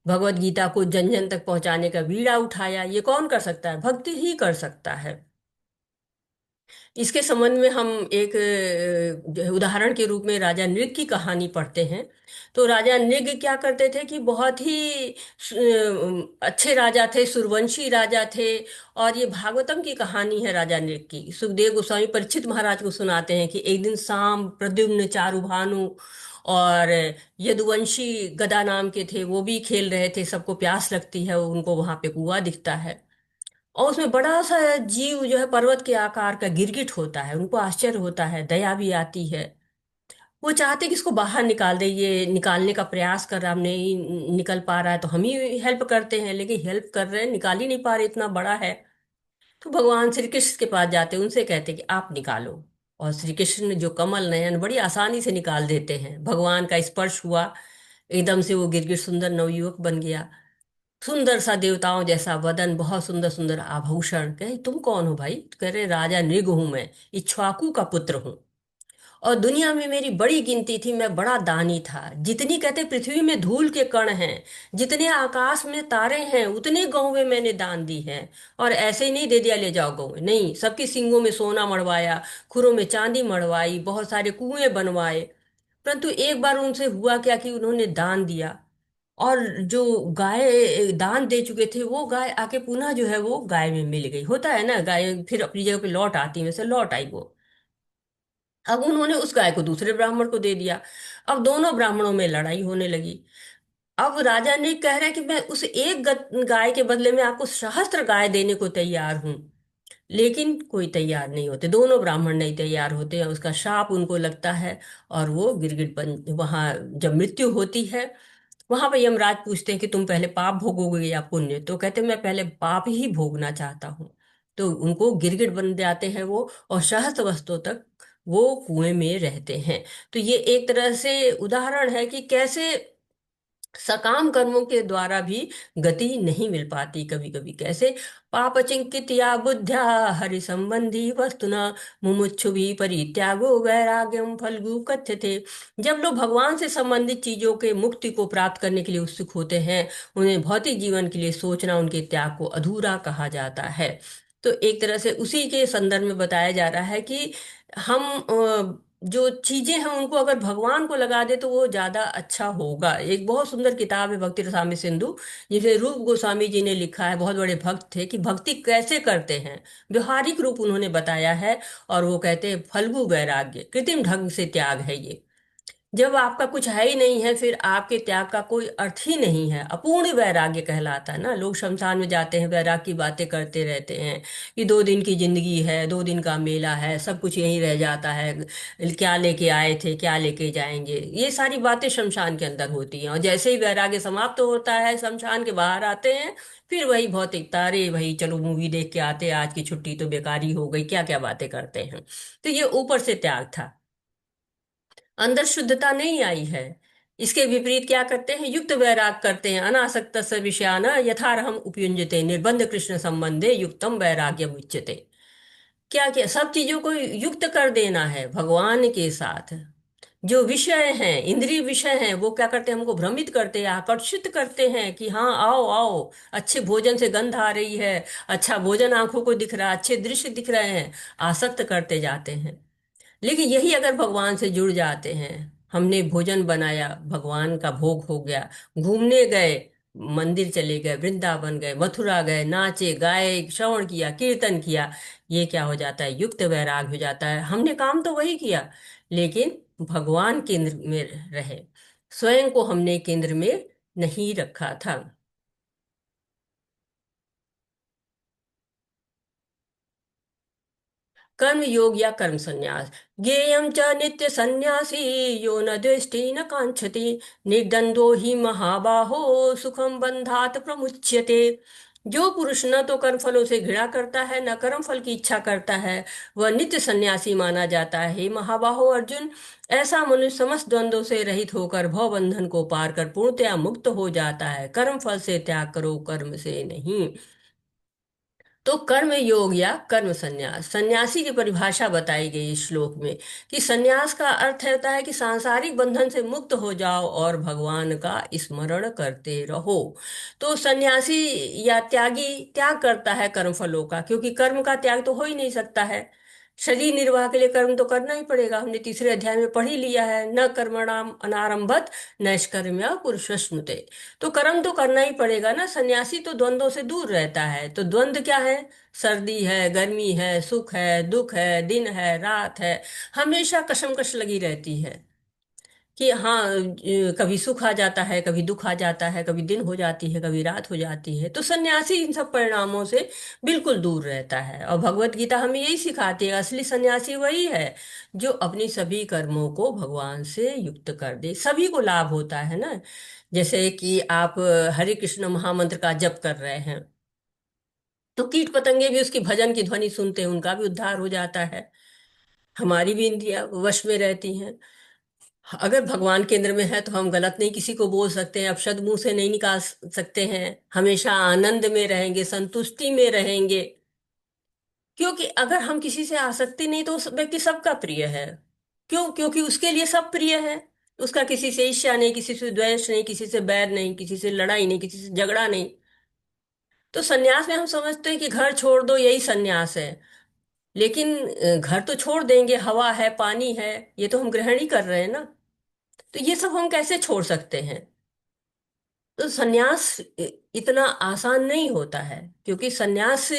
Speaker 3: भगवत गीता को जन जन तक पहुंचाने का बीड़ा उठाया। ये कौन कर सकता है, भक्ति ही कर सकता है। इसके संबंध में हम एक उदाहरण के रूप में राजा नृग की कहानी पढ़ते हैं। तो राजा नृग क्या करते थे कि बहुत ही अच्छे राजा थे, सूर्यवंशी राजा थे। और ये भागवतम की कहानी है राजा नृग की। सुखदेव गोस्वामी परीक्षित महाराज को सुनाते हैं कि एक दिन शाम प्रद्युम्न, चारुभानु और यदुवंशी गदा नाम के थे, वो भी खेल रहे थे। सबको प्यास लगती है, उनको वहां पे कुआं दिखता है और उसमें बड़ा सा जीव जो है पर्वत के आकार का गिरगिट होता है। उनको आश्चर्य होता है, दया भी आती है। वो चाहते कि इसको बाहर निकाल दे। ये निकालने का प्रयास कर रहा, हम नहीं निकल पा रहा है तो हम ही हेल्प करते हैं, लेकिन हेल्प कर रहे हैं, निकाल ही नहीं पा रहे, इतना बड़ा है। तो भगवान श्री कृष्ण के पास जाते हैं, उनसे कहते हैं कि आप निकालो। और श्री कृष्ण जो कमल नयन बड़ी आसानी से निकाल देते हैं। भगवान का स्पर्श हुआ, एकदम से वो गिरगिट सुंदर नवयुवक बन गया। सुंदर सा देवताओं जैसा वदन, बहुत सुंदर सुंदर आभूषण। कहे तुम कौन हो भाई? तो कह रहे राजा नृग हूं मैं, इक्ष्वाकु का पुत्र हूं। और दुनिया में मेरी बड़ी गिनती थी, मैं बड़ा दानी था। जितनी कहते पृथ्वी में धूल के कण हैं, जितने आकाश में तारे हैं, उतने गौवें मैंने दान दी हैं। और ऐसे ही नहीं दे दिया ले जाओ गौवें, नहीं, सबकी सींगों में सोना मढ़वाया, खुरों में चांदी मढ़वाई, बहुत सारे कुएं बनवाए। परंतु एक बार उनसे हुआ क्या कि उन्होंने दान दिया, और जो गाय दान दे चुके थे वो गाय आके पुनः जो है वो गाय में मिल गई। होता है ना, गाय फिर अपनी जगह पे लौट आती है, वैसे लौट आई वो। अब उन्होंने उस गाय को दूसरे ब्राह्मण को दे दिया। अब दोनों ब्राह्मणों में लड़ाई होने लगी। अब राजा ने कह रहा है कि मैं उस एक गाय के बदले में आपको सहस्त्र गाय देने को तैयार हूं। लेकिन कोई तैयार नहीं होते, दोनों ब्राह्मण नहीं तैयार होते हैं। उसका शाप उनको लगता है और वो गिरगिट बन, वहां जब मृत्यु होती है, वहां पर यमराज पूछते हैं कि तुम पहले पाप भोगोगे या पुण्य? तो कहते हैं मैं पहले पाप ही भोगना चाहता हूँ। तो उनको गिरगिट बन जाते हैं वो, और सहस्त्र वस्तु तक वो कुएं में रहते हैं। तो ये एक तरह से उदाहरण है कि कैसे सकाम कर्मों के द्वारा भी गति नहीं मिल पाती। कभी कभी कैसे पाप चिंकित या बुद्ध्या हरि संबंधी वस्तुना मुमुक्षु भी परित्यागो वैराग्यम फल्गु कथ्यते। जब लोग भगवान से संबंधित चीजों के मुक्ति को प्राप्त करने के लिए उत्सुक होते हैं, उन्हें भौतिक जीवन के लिए सोचना उनके त्याग को अधूरा कहा जाता है। तो एक तरह से उसी के संदर्भ में बताया जा रहा है कि हम जो चीजें हैं उनको अगर भगवान को लगा दे तो वो ज्यादा अच्छा होगा। एक बहुत सुंदर किताब है भक्ति रसामृत सिंधु, जिसे रूप गोस्वामी जी ने लिखा है। बहुत बड़े भक्त थे कि भक्ति कैसे करते हैं, व्यवहारिक रूप उन्होंने बताया है। और वो कहते हैं फल्गु वैराग्य, कृत्रिम ढंग से त्याग है ये। जब आपका कुछ है ही नहीं है, फिर आपके त्याग का कोई अर्थ ही नहीं है। अपूर्ण वैराग्य कहलाता है ना। लोग शमशान में जाते हैं, वैराग की बातें करते रहते हैं कि 2 दिन की जिंदगी है, 2 दिन का मेला है, सब कुछ यहीं रह जाता है, क्या लेके आए थे, क्या लेके जाएंगे, ये सारी बातें शमशान के अंदर होती हैं। और जैसे ही वैराग्य समाप्त होता है, शमशान के बाहर आते हैं, फिर वही भौतिकता, अरे वही चलो मूवी देख के आते, आज की छुट्टी तो बेकारी हो गई, क्या क्या बातें करते हैं। तो ये ऊपर से त्याग था, अंदर शुद्धता नहीं आई है। इसके विपरीत क्या करते हैं? युक्त वैराग करते हैं। अनासक्त स विषयान यथारहम उपयुंजते निर्बंध कृष्ण संबंधे युक्तम वैराग्य मुच्यते। क्या क्या सब चीजों को युक्त कर देना है भगवान के साथ। जो विषय हैं, इंद्रिय विषय हैं, वो क्या करते हैं? हमको भ्रमित करते हैं, आकर्षित करते हैं कि हाँ आओ आओ, अच्छे भोजन से गंध आ रही है, अच्छा भोजन आंखों को दिख रहा है, अच्छे दृश्य दिख रहे हैं, आसक्त करते जाते हैं। लेकिन यही अगर भगवान से जुड़ जाते हैं, हमने भोजन बनाया, भगवान का भोग हो गया, घूमने गए, मंदिर चले गए, वृंदावन गए, मथुरा गए, नाचे गाए, श्रवण किया, कीर्तन किया, ये क्या हो जाता है? युक्त वैराग हो जाता है। हमने काम तो वही किया, लेकिन भगवान केंद्र में रहे, स्वयं को हमने केंद्र में नहीं रखा था। कर्म योग या कर्म संन्यास। ज्ञेयं च नित्य सन्यासी यो न द्वेष्टि न कांक्षति निर्द्वंद्वो ही महाबाहो सुखम बंधात प्रमुच्यते। जो पुरुष न तो कर्म फलों से घृणा करता है, न कर्म फल की इच्छा करता है, वह नित्य सन्यासी माना जाता है। हे महाबाहो अर्जुन, ऐसा मनुष्य समस्त द्वंद्वों से रहित होकर भव बंधन को पार कर पूर्णतया मुक्त हो जाता है। कर्म फल से त्याग करो, कर्म से नहीं। तो कर्म योग या कर्म संन्यास, सन्यासी की परिभाषा बताई गई इस श्लोक में कि सन्यास का अर्थ होता है कि सांसारिक बंधन से मुक्त हो जाओ और भगवान का स्मरण करते रहो। तो सन्यासी या त्यागी त्याग करता है कर्म फलों का, क्योंकि कर्म का त्याग तो हो ही नहीं सकता है। शरीर निर्वाह के लिए कर्म तो करना ही पड़ेगा, हमने तीसरे अध्याय में पढ़ ही लिया है, न कर्मणाम अनारंभत नैष्कर्म्या पुरुषस्नुते। तो कर्म तो करना ही पड़ेगा ना। सन्यासी तो द्वंद्वों से दूर रहता है। तो द्वंद्व क्या है? सर्दी है, गर्मी है, सुख है, दुख है, दिन है, रात है, हमेशा कशमकश लगी रहती है कि हाँ कभी सुख आ जाता है, कभी दुख आ जाता है, कभी दिन हो जाती है, कभी रात हो जाती है। तो सन्यासी इन सब परिणामों से बिल्कुल दूर रहता है। और भगवत गीता हमें यही सिखाती है, असली सन्यासी वही है जो अपनी सभी कर्मों को भगवान से युक्त कर दे। सभी को लाभ होता है ना। जैसे कि आप हरे कृष्ण महामंत्र का जप कर रहे हैं, तो कीट पतंगे भी उसकी भजन की ध्वनि सुनते हैं, उनका भी उद्धार हो जाता है। हमारी भी इंद्रियां वश में रहती हैं। अगर भगवान केंद्र में है तो हम गलत नहीं किसी को बोल सकते हैं, अपशब्द मुंह से नहीं निकाल सकते हैं, हमेशा आनंद में रहेंगे, संतुष्टि में रहेंगे। क्योंकि अगर हम किसी से आसक्ति नहीं, तो उस व्यक्ति सबका प्रिय है। क्यों? क्योंकि उसके लिए सब प्रिय है। उसका किसी से ईर्ष्या नहीं, किसी से द्वेष नहीं, किसी से बैर नहीं, किसी से लड़ाई नहीं, किसी से झगड़ा नहीं। तो सन्यास में हम समझते हैं कि घर छोड़ दो, यही सन्यास है। लेकिन घर तो छोड़ देंगे, हवा है, पानी है, ये तो हम ग्रहण ही कर रहे हैं ना। तो ये सब हम कैसे छोड़ सकते हैं? तो सन्यास इतना आसान नहीं होता है, क्योंकि सन्यास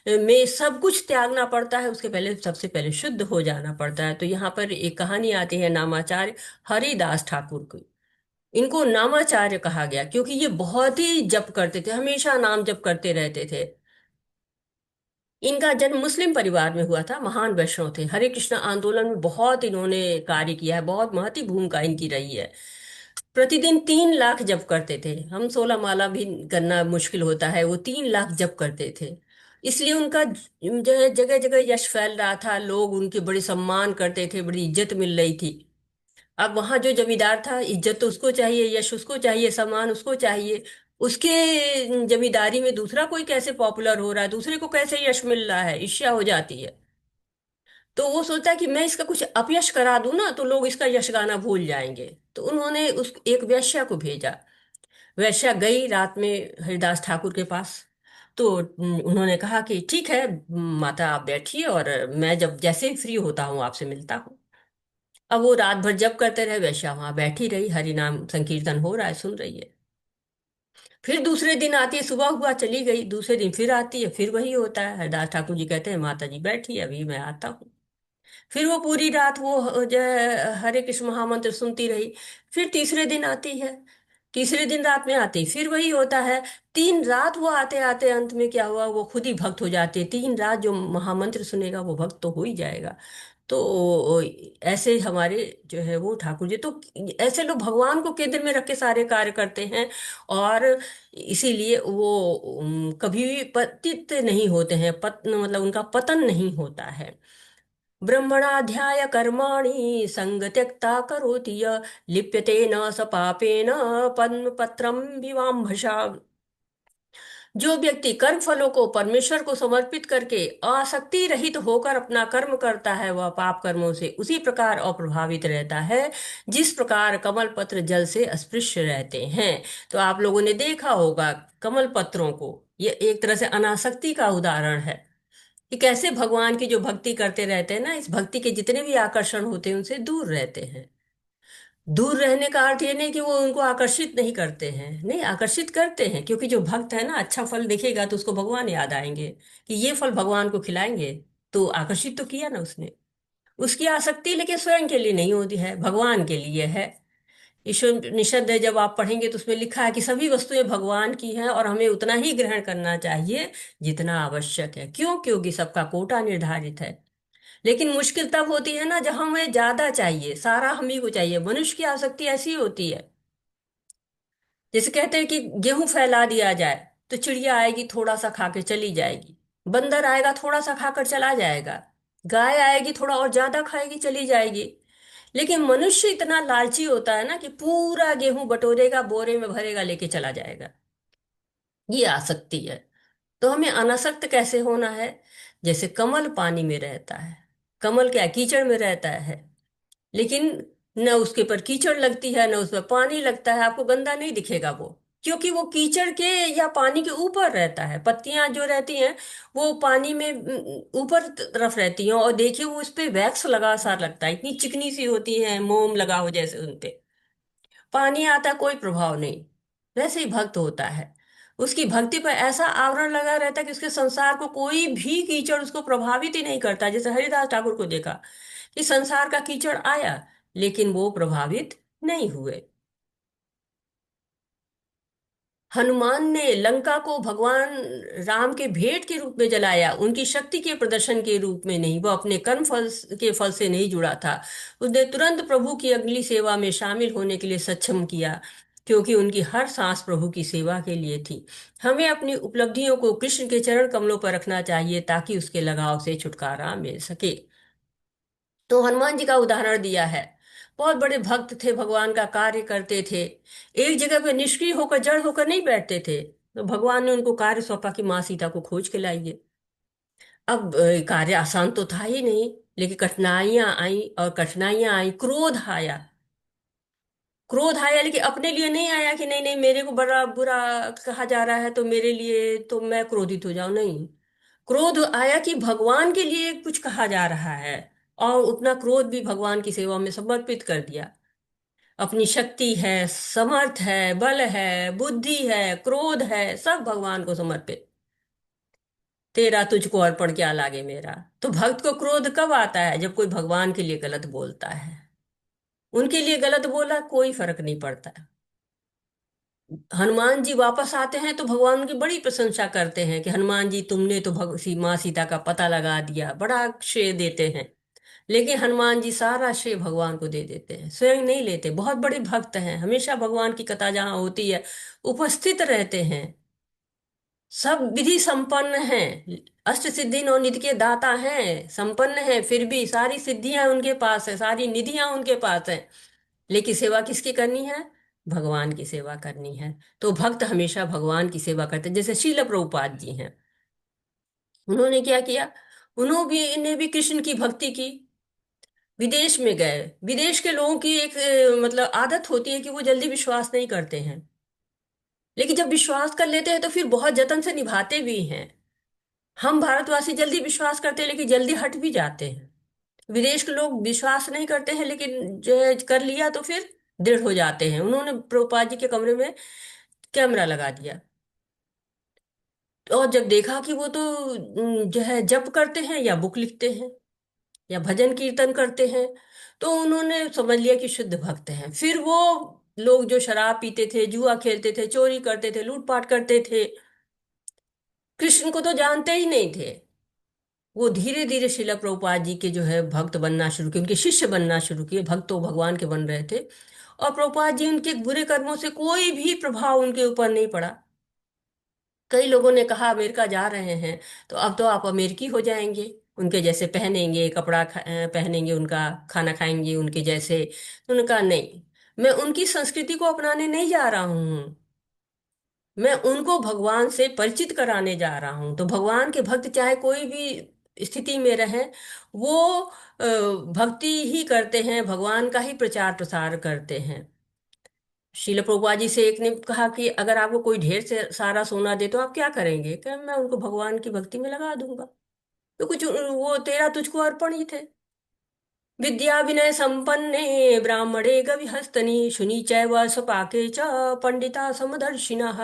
Speaker 3: में सब कुछ त्यागना पड़ता है। उसके पहले सबसे पहले शुद्ध हो जाना पड़ता है। तो यहाँ पर एक कहानी आती है नामाचार्य हरिदास ठाकुर की। इनको नामाचार्य कहा गया क्योंकि ये बहुत ही जप करते थे, हमेशा नाम जप करते रहते थे। इनका जन्म मुस्लिम परिवार में हुआ था। महान वैष्णव थे, हरे कृष्ण आंदोलन में बहुत इन्होंने कार्य किया है, बहुत महती भूमिका इनकी रही है। प्रतिदिन 3 लाख जप करते थे। हम 16 माला भी करना मुश्किल होता है, वो 3 लाख जप करते थे। इसलिए उनका जो है जगह जगह यश फैल रहा था, लोग उनके बड़े सम्मान करते थे, बड़ी इज्जत मिल रही थी। अब वहां जो जमींदार था, इज्जत तो उसको चाहिए, यश उसको चाहिए, सम्मान उसको चाहिए। उसके जमींदारी में दूसरा कोई कैसे पॉपुलर हो रहा है, दूसरे को कैसे यश मिल रहा है, ईर्ष्या हो जाती है। तो वो सोचता है कि मैं इसका कुछ अपयश करा दूं ना, तो लोग इसका यश गाना भूल जाएंगे। तो उन्होंने उस एक वेश्या को भेजा। वेश्या गई रात में हरिदास ठाकुर के पास। तो उन्होंने कहा कि ठीक है माता, आप बैठिए और मैं जब जैसे ही फ्री होता हूँ आपसे मिलता हूँ। अब वो रात भर जप करते रहे, वेश्या वहां बैठी रही, हरि नाम संकीर्तन हो रहा है, सुन रही है। फिर दूसरे दिन आती है, सुबह हुआ चली गई, दूसरे दिन फिर आती है, फिर वही होता है। हरिदास ठाकुर जी कहते हैं माता जी बैठी अभी मैं आता हूँ। फिर वो पूरी रात वो जो है हरे कृष्ण महामंत्र सुनती रही। फिर तीसरे दिन आती है, तीसरे दिन रात में आती, फिर वही होता है। 3 रात वो आते आते अंत में क्या हुआ, वो खुद ही भक्त हो जाते हैं। 3 रात जो महामंत्र सुनेगा वो भक्त तो हो ही जाएगा। तो ऐसे हमारे जो है वो ठाकुर जी, तो ऐसे लोग भगवान को केंद्र में रख के सारे कार्य करते हैं। और इसीलिए वो कभी भी पतित नहीं होते हैं, मतलब उनका पतन नहीं होता है। ब्रह्मणाध्याय कर्माणि संग त्यक्ता करोति य लिप्यते न स पापेन पद्मपत्रम विवाम्भसा। जो व्यक्ति कर्म फलों को परमेश्वर को समर्पित करके आसक्ति रहित होकर अपना कर्म करता है, वह पाप कर्मों से उसी प्रकार अप्रभावित रहता है जिस प्रकार कमल पत्र जल से अस्पृश्य रहते हैं। तो आप लोगों ने देखा होगा कमल पत्रों को, ये एक तरह से अनासक्ति का उदाहरण है कि कैसे भगवान की जो भक्ति करते रहते हैं ना, इस भक्ति के जितने भी आकर्षण होते हैं उनसे दूर रहते हैं। दूर रहने का अर्थ ये नहीं कि वो उनको आकर्षित नहीं करते हैं, नहीं आकर्षित करते हैं। क्योंकि जो भक्त है ना, अच्छा फल दिखेगा तो उसको भगवान याद आएंगे कि ये फल भगवान को खिलाएंगे, तो आकर्षित तो किया ना उसने। उसकी आसक्ति लेकिन स्वयं के लिए नहीं होती है, भगवान के लिए है। ईश्वर निषद है, जब आप पढ़ेंगे तो उसमें लिखा है कि सभी वस्तुएं भगवान की हैं और हमें उतना ही ग्रहण करना चाहिए जितना आवश्यक है। क्यों? क्योंकि सबका कोटा निर्धारित है। लेकिन मुश्किल तब होती है ना जब हमें ज्यादा चाहिए, सारा हम ही को चाहिए। मनुष्य की आसक्ति ऐसी होती है, जैसे कहते हैं कि गेहूं फैला दिया जाए तो चिड़िया आएगी थोड़ा सा खा के चली जाएगी, बंदर आएगा थोड़ा सा खाकर चला जाएगा, गाय आएगी थोड़ा और ज्यादा खाएगी चली जाएगी। लेकिन मनुष्य इतना लालची होता है ना कि पूरा गेहूं बटोरेगा, बोरे में भरेगा, लेके चला जाएगा। ये आसक्ति है। तो हमें अनासक्त कैसे होना है? जैसे कमल पानी में रहता है, कमल क्या कीचड़ में रहता है, लेकिन न उसके पर कीचड़ लगती है न उसमें पानी लगता है, आपको गंदा नहीं दिखेगा वो। क्योंकि वो कीचड़ के या पानी के ऊपर रहता है। पत्तियां जो रहती हैं वो पानी में ऊपर तरफ रहती हैं, और देखिए वो उस पे वैक्स लगा सा लगता है, इतनी चिकनी सी होती है, मोम लगा हो जैसे उनपे। पानी आता कोई प्रभाव नहीं, वैसे ही भक्त होता है। उसकी भक्ति पर ऐसा आवरण लगा रहता है कि उसके संसार को कोई भी कीचड़ उसको प्रभावित ही नहीं करता। जैसे हरिदास ठाकुर को देखा कि संसार का कीचड़ आया लेकिन वो प्रभावित नहीं हुए। हनुमान ने लंका को भगवान राम के भेंट के रूप में जलाया, उनकी शक्ति के प्रदर्शन के रूप में नहीं। वो अपने कर्म फल के फल से नहीं जुड़ा था। उसने तुरंत प्रभु की अगली सेवा में शामिल होने के लिए सक्षम किया, क्योंकि उनकी हर सांस प्रभु की सेवा के लिए थी। हमें अपनी उपलब्धियों को कृष्ण के चरण कमलों पर रखना चाहिए ताकि उसके लगाव से छुटकारा मिल सके। तो हनुमान जी का उदाहरण दिया है। बहुत बड़े भक्त थे, भगवान का कार्य करते थे, एक जगह पे निष्क्रिय होकर जड़ होकर नहीं बैठते थे। तो भगवान ने उनको कार्य सौंपा कि माँ सीता को खोज के लाइए। अब कार्य आसान तो था ही नहीं, लेकिन कठिनाइयां आई, और कठिनाइयां आई, क्रोध आया। क्रोध आया लेकिन अपने लिए नहीं आया कि नहीं नहीं मेरे को बड़ा बुरा कहा जा रहा है तो मेरे लिए तो मैं क्रोधित हो जाऊं, नहीं। क्रोध आया कि भगवान के लिए कुछ कहा जा रहा है, और उतना क्रोध भी भगवान की सेवा में समर्पित कर दिया। अपनी शक्ति है, समर्थ है, बल है, बुद्धि है, क्रोध है, सब भगवान को समर्पित। तेरा तुझको अर्पण क्या लागे मेरा। तो भक्त को क्रोध कब आता है? जब कोई भगवान के लिए गलत बोलता है। उनके लिए गलत बोला कोई फर्क नहीं पड़ता। हनुमान जी वापस आते हैं तो भगवान उनकी बड़ी प्रशंसा करते हैं कि हनुमान जी तुमने तो माँ सीता का पता लगा दिया, बड़ा श्रेय देते हैं। लेकिन हनुमान जी सारा श्रेय भगवान को दे देते हैं, स्वयं नहीं लेते। बहुत बड़े भक्त हैं, हमेशा भगवान की कथा जहाँ होती है उपस्थित रहते हैं। सब विधि संपन्न हैं, अष्ट सिद्धि नौ निधि के दाता हैं, संपन्न हैं, फिर भी सारी सिद्धियां उनके पास है, सारी निधियां उनके पास है। लेकिन सेवा किसकी करनी है? भगवान की सेवा करनी है। तो भक्त हमेशा भगवान की सेवा करते हैं। जैसे श्रील प्रभुपाद जी हैं, उन्होंने क्या किया? उन्होंने भी कृष्ण की भक्ति की। विदेश में गए। विदेश के लोगों की एक मतलब आदत होती है कि वो जल्दी विश्वास नहीं करते हैं, लेकिन जब विश्वास कर लेते हैं तो फिर बहुत जतन से निभाते भी हैं। हम भारतवासी जल्दी विश्वास करते हैं लेकिन जल्दी हट भी जाते हैं। विदेश के लोग विश्वास नहीं करते हैं, लेकिन जो है कर लिया तो फिर दृढ़ हो जाते हैं। उन्होंने प्रभुपाद जी के कमरे में कैमरा लगा दिया, और जब देखा कि वो तो जो है जप करते हैं या बुक लिखते हैं या भजन कीर्तन करते हैं, तो उन्होंने समझ लिया कि शुद्ध भक्त हैं। फिर वो लोग जो शराब पीते थे, जुआ खेलते थे, चोरी करते थे, लूटपाट करते थे, कृष्ण को तो जानते ही नहीं थे, वो धीरे धीरे शिला प्रभुपाद जी के जो है भक्त बनना शुरू किए, उनके शिष्य बनना शुरू किए। भक्त तो भगवान के बन रहे थे, और प्रभुपाद जी उनके बुरे कर्मों से कोई भी प्रभाव उनके ऊपर नहीं पड़ा। कई लोगों ने कहा अमेरिका जा रहे हैं तो अब तो आप अमेरिकी हो जाएंगे, उनके जैसे पहनेंगे, कपड़ा पहनेंगे, उनका खाना खाएंगे उनके जैसे। तो उन्होंने कहा नहीं, मैं उनकी संस्कृति को अपनाने नहीं जा रहा हूँ, मैं उनको भगवान से परिचित कराने जा रहा हूँ। तो भगवान के भक्त चाहे कोई भी स्थिति में रहें, वो भक्ति ही करते हैं, भगवान का ही प्रचार प्रसार करते हैं। शिल प्रभुपा जी से एक ने कहा कि अगर आपको कोई ढेर से सारा सोना दे तो आप क्या करेंगे? क्या? मैं उनको भगवान की भक्ति में लगा दूंगा। तो कुछ वो तेरा तुझको अर्पण ही थे। विद्या विनय संपन्ने ब्राह्मणे गविहस्तनि शुनि चैव स्वपाके च पंडिता समदर्शिनः।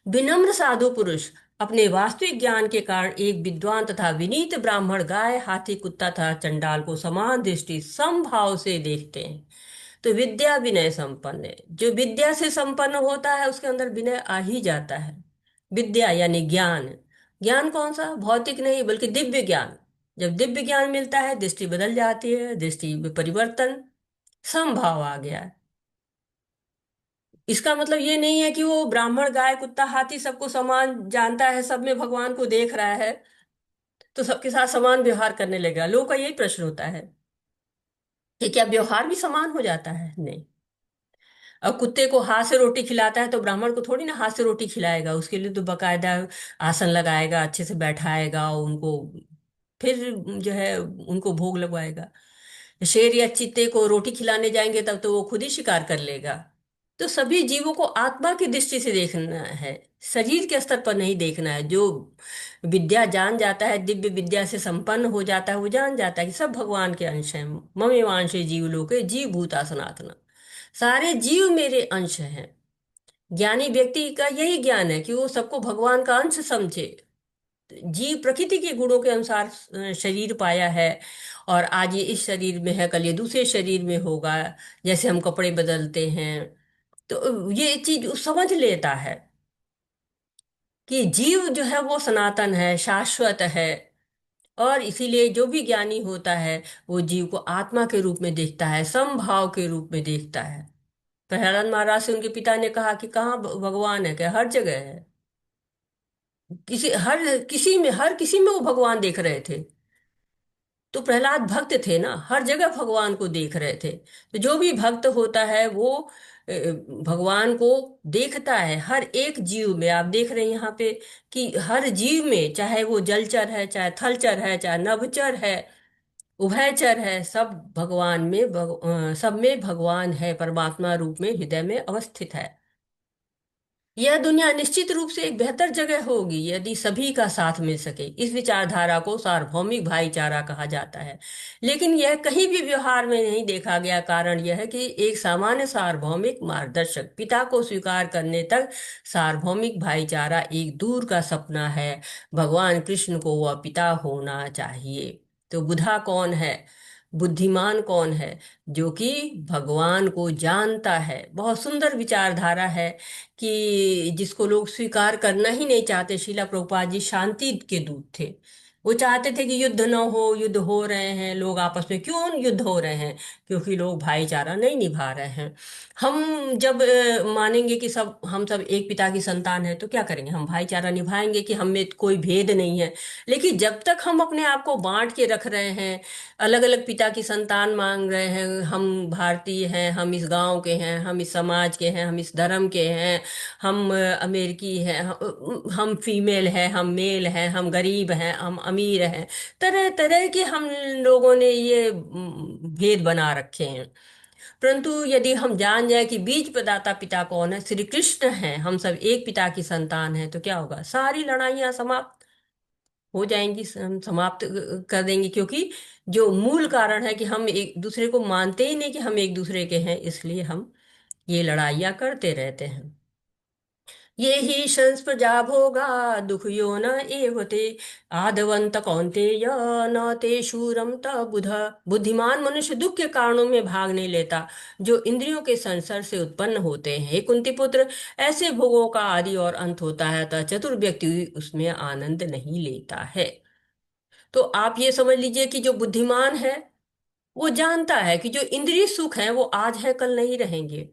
Speaker 3: विनम्र साधु पुरुष अपने वास्तविक ज्ञान के कारण एक विद्वान तथा विनीत ब्राह्मण गाय, हाथी, कुत्ता तथा चंडाल को समान दृष्टि समभाव से देखते हैं। तो विद्या विनय संपन्न है, जो विद्या से संपन्न होता है उसके अंदर विनय आ ही जाता है। विद्या यानी ज्ञान। ज्ञान कौन सा? भौतिक नहीं बल्कि दिव्य ज्ञान। जब दिव्य ज्ञान मिलता है दृष्टि बदल जाती है, दृष्टि में परिवर्तन, समभाव आ गया है। इसका मतलब ये नहीं है कि वो ब्राह्मण गाय कुत्ता हाथी सबको समान जानता है, सब में भगवान को देख रहा है तो सबके साथ समान व्यवहार करने लगेगा। लोगों का यही प्रश्न होता है कि क्या व्यवहार भी समान हो जाता है? नहीं। अब कुत्ते को हाथ से रोटी खिलाता है तो ब्राह्मण को थोड़ी ना हाथ से रोटी खिलाएगा, उसके लिए तो बकायदा आसन लगाएगा, अच्छे से बैठाएगा उनको, फिर जो है उनको भोग लगवाएगा। शेर या चीते को रोटी खिलाने जाएंगे तब तो वो खुद ही शिकार कर लेगा। तो सभी जीवों को आत्मा की दृष्टि से देखना है, शरीर के स्तर पर नहीं देखना है। जो विद्या जान जाता है, दिव्य विद्या से संपन्न हो जाता है, वो जान जाता है कि सब भगवान के अंश हैं। ममेवांशे जीव लोके जीव भूता सनातना, सारे जीव मेरे अंश हैं। ज्ञानी व्यक्ति का यही ज्ञान है कि वो सबको भगवान का अंश समझे। जीव प्रकृति के गुणों के अनुसार शरीर पाया है, और आज ये इस शरीर में है, कल ये दूसरे शरीर में होगा। जैसे हम कपड़े बदलते हैं, तो ये चीज वो समझ लेता है कि जीव जो है वो सनातन है, शाश्वत है। और इसीलिए जो भी ज्ञानी होता है वो जीव को आत्मा के रूप में देखता है, समभाव के रूप में देखता है। प्रहलाद महाराज से उनके पिता ने कहा कि कहाँ भगवान है, क्या हर जगह है? हर किसी में वो भगवान देख रहे थे। तो प्रहलाद भक्त थे ना, हर जगह भगवान को देख रहे थे। तो जो भी भक्त होता है वो भगवान को देखता है हर एक जीव में। आप देख रहे हैं यहाँ पे कि हर जीव में, चाहे वो जलचर है, चाहे थलचर है, चाहे नभचर है, उभयचर है, सब भगवान में सब में भगवान है, परमात्मा रूप में हृदय में अवस्थित है। यह दुनिया निश्चित रूप से एक बेहतर जगह होगी यदि सभी का साथ मिल सके। इस विचारधारा को सार्वभौमिक भाईचारा कहा जाता है, लेकिन यह कहीं भी व्यवहार में नहीं देखा गया। कारण यह है कि एक सामान्य सार्वभौमिक मार्गदर्शक पिता को स्वीकार करने तक सार्वभौमिक भाईचारा एक दूर का सपना है। भगवान कृष्ण को वह पिता होना चाहिए। तो बुधा कौन है, बुद्धिमान कौन है? जो कि भगवान को जानता है। बहुत सुंदर विचारधारा है कि जिसको लोग स्वीकार करना ही नहीं चाहते। श्रीला प्रभुपाद जी शांति के दूत थे। वो चाहते थे कि युद्ध न हो, युद्ध हो रहे हैं, लोग आपस में क्यों युद्ध हो रहे हैं? क्योंकि लोग भाईचारा नहीं निभा रहे हैं। हम जब मानेंगे कि हम सब एक पिता की संतान है, तो क्या करेंगे? हम भाईचारा निभाएंगे कि हम में कोई भेद नहीं है। लेकिन जब तक हम अपने आप को बांट के रख रहे हैं, अलग अलग पिता की संतान मांग रहे हैं, हम भारतीय हैं, हम इस गांव के हैं, हम इस समाज के हैं, हम इस धर्म के हैं, हम अमेरिकी हैं, हम फीमेल हैं, हम मेल हैं, हम गरीब हैं, हम अमीर हैं, तरह तरह के हम लोगों ने ये भेद बना रखे हैं। परंतु यदि हम जान जाए कि बीज प्रदाता पिता कौन है, श्री कृष्ण है, हम सब एक पिता की संतान है, तो क्या होगा? सारी लड़ाइयां समाप्त हो जाएंगी, हम समाप्त कर देंगे। क्योंकि जो मूल कारण है कि हम एक दूसरे को मानते ही नहीं कि हम एक दूसरे के हैं, इसलिए हम ये लड़ाइयाँ करते रहते हैं। ये ही संस्प्रजा भोगा दुख यो न एवते आदवंत कौन्तेय न ते शूरम त बुध। बुद्धिमान मनुष्य दुख के कारणों में भाग नहीं लेता जो इंद्रियों के संसर्ग से उत्पन्न होते हैं। हे कुंती पुत्र, ऐसे भोगों का आदि और अंत होता है, अतः चतुर व्यक्ति उसमें आनंद नहीं लेता है। तो आप ये समझ लीजिए कि जो बुद्धिमान है वो जानता है कि जो इंद्रिय सुख है वो आज है कल नहीं रहेंगे,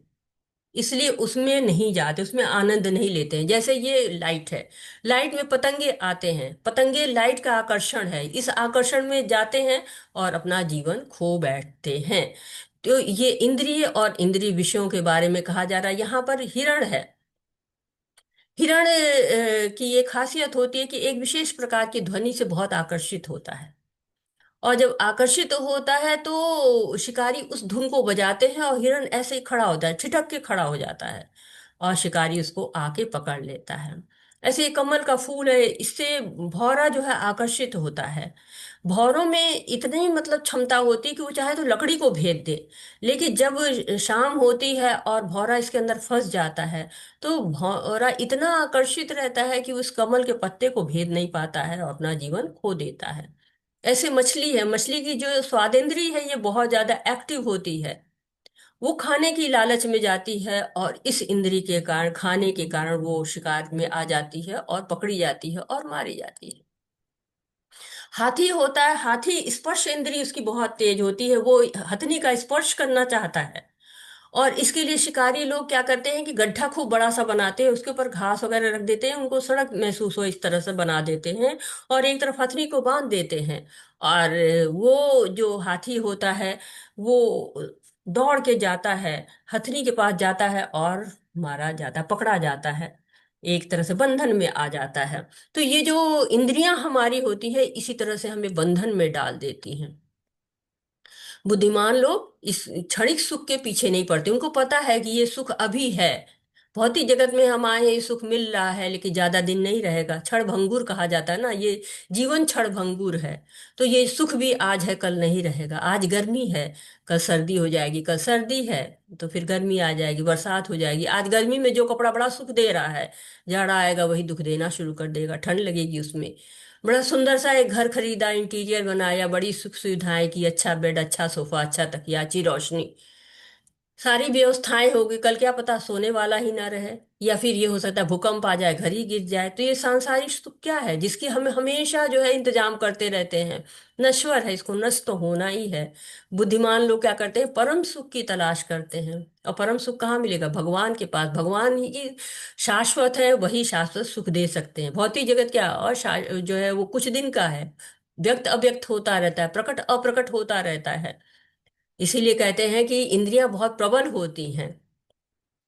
Speaker 3: इसलिए उसमें नहीं जाते, उसमें आनंद नहीं लेते हैं। जैसे ये लाइट है, लाइट में पतंगे आते हैं, पतंगे लाइट का आकर्षण है, इस आकर्षण में जाते हैं और अपना जीवन खो बैठते हैं। तो ये इंद्रिय और इंद्रिय विषयों के बारे में कहा जा रहा है। यहाँ पर हिरण है। हिरण की ये खासियत होती है कि एक विशेष प्रकार की ध्वनि से बहुत आकर्षित होता है, और जब आकर्षित होता है तो शिकारी उस धुन को बजाते हैं और हिरण ऐसे ही खड़ा होता है, छिटक के खड़ा हो जाता है, और शिकारी उसको आके पकड़ लेता है। ऐसे ही कमल का फूल है, इससे भौरा जो है आकर्षित होता है। भौरों में इतनी मतलब क्षमता होती है कि वो चाहे तो लकड़ी को भेद दे, लेकिन जब शाम होती है और भौरा इसके अंदर फंस जाता है, तो भौरा इतना आकर्षित रहता है कि उस कमल के पत्ते को भेद नहीं पाता है और अपना जीवन खो देता है। ऐसे मछली है, मछली की जो स्वादेंद्री है ये बहुत ज्यादा एक्टिव होती है। वो खाने की लालच में जाती है और इस इंद्री के कारण, खाने के कारण वो शिकार में आ जाती है और पकड़ी जाती है और मारी जाती है। हाथी होता है, हाथी स्पर्श इंद्री उसकी बहुत तेज होती है, वो हथनी का स्पर्श करना चाहता है। और इसके लिए शिकारी लोग क्या करते हैं कि गड्ढा खूब बड़ा सा बनाते हैं, उसके ऊपर घास वगैरह रख देते हैं, उनको सड़क महसूस हो इस तरह से बना देते हैं, और एक तरफ हथनी को बांध देते हैं। और वो जो हाथी होता है वो दौड़ के जाता है, हथनी के पास जाता है और मारा जाता है, पकड़ा जाता है, एक तरह से बंधन में आ जाता है। तो ये जो इंद्रियां हमारी होती है इसी तरह से हमें बंधन में डाल देती हैं। बुद्धिमान लोग इस क्षणिक सुख के पीछे नहीं पड़ते, उनको पता है कि ये सुख अभी है। भौतिक जगत में हम आए हैं, ये सुख मिल रहा है लेकिन ज्यादा दिन नहीं रहेगा, क्षण भंगुर कहा जाता है ना, ये जीवन क्षण भंगुर है। तो ये सुख भी आज है कल नहीं रहेगा। आज गर्मी है, कल सर्दी हो जाएगी, कल सर्दी है तो फिर गर्मी आ जाएगी, बरसात हो जाएगी। आज गर्मी में जो कपड़ा बड़ा सुख दे रहा है, जाड़ा आएगा वही दुख देना शुरू कर देगा, ठंड लगेगी उसमें। बड़ा सुंदर सा एक घर खरीदा, इंटीरियर बनाया, बड़ी सुख सुविधाएं की, अच्छा बेड, अच्छा सोफा, अच्छा तकिया, अच्छी रोशनी, सारी व्यवस्थाएं होगी, कल क्या पता सोने वाला ही ना रहे, या फिर ये हो सकता है भूकंप आ जाए, घर ही गिर जाए। तो ये सांसारिक सुख क्या है जिसकी हमें हमेशा जो है इंतजाम करते रहते हैं? नश्वर है, इसको नष्ट तो होना ही है। बुद्धिमान लोग क्या करते हैं, परम सुख की तलाश करते हैं। और परम सुख कहाँ मिलेगा? भगवान के पास। भगवान ही शाश्वत है, वही शाश्वत सुख दे सकते हैं। भौतिक जगत क्या, और जो है वो कुछ दिन का है, व्यक्त अव्यक्त होता रहता है, प्रकट अप्रकट होता रहता है। इसीलिए कहते हैं कि इंद्रियां बहुत प्रबल होती हैं।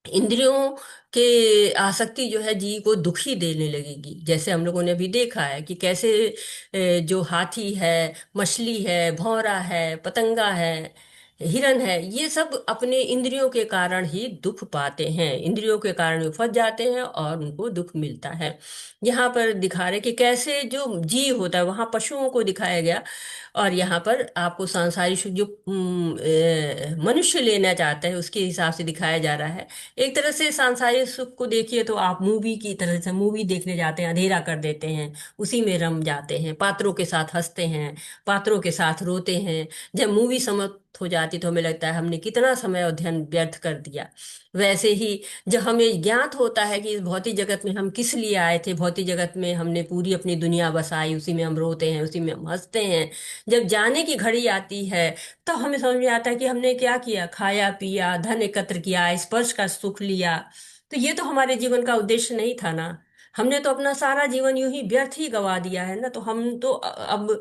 Speaker 3: इंद्रियों के आसक्ति जो है जीव को दुखी देने लगेगी। जैसे हम लोगों ने अभी देखा है कि कैसे जो हाथी है, मछली है, भौंरा है, पतंगा है, हिरन है, ये सब अपने इंद्रियों के कारण ही दुख पाते हैं। इंद्रियों के कारण वो फंस जाते हैं और उनको दुख मिलता है। यहाँ पर दिखा रहे कि कैसे जो जीव होता है, वहां पशुओं को दिखाया गया, और यहाँ पर आपको सांसारिक सुख जो मनुष्य लेना चाहता है उसके हिसाब से दिखाया जा रहा है। एक तरह से सांसारिक सुख को देखिए तो आप मूवी की तरह से मूवी देखने जाते हैं, अंधेरा कर देते हैं, उसी में रम जाते हैं, पात्रों के साथ हंसते हैं, पात्रों के साथ रोते हैं। जब मूवी समाप्त हो जाती तो हमें लगता है हमने कितना समय और धन व्यर्थ कर दिया। वैसे ही जब हमें ज्ञात होता है कि इस भौतिक जगत में हम किस लिए आए थे, भौतिक जगत में हमने पूरी अपनी दुनिया बसाई, उसी में हम रोते हैं, उसी में हम हंसते हैं, जब जाने की घड़ी आती है तो हमें समझ में आता है कि हमने क्या किया, खाया पिया, धन एकत्र किया, स्पर्श का सुख लिया, तो ये तो हमारे जीवन का उद्देश्य नहीं था ना। हमने तो अपना सारा जीवन यूं ही व्यर्थ ही गवा दिया है ना। तो हम तो अब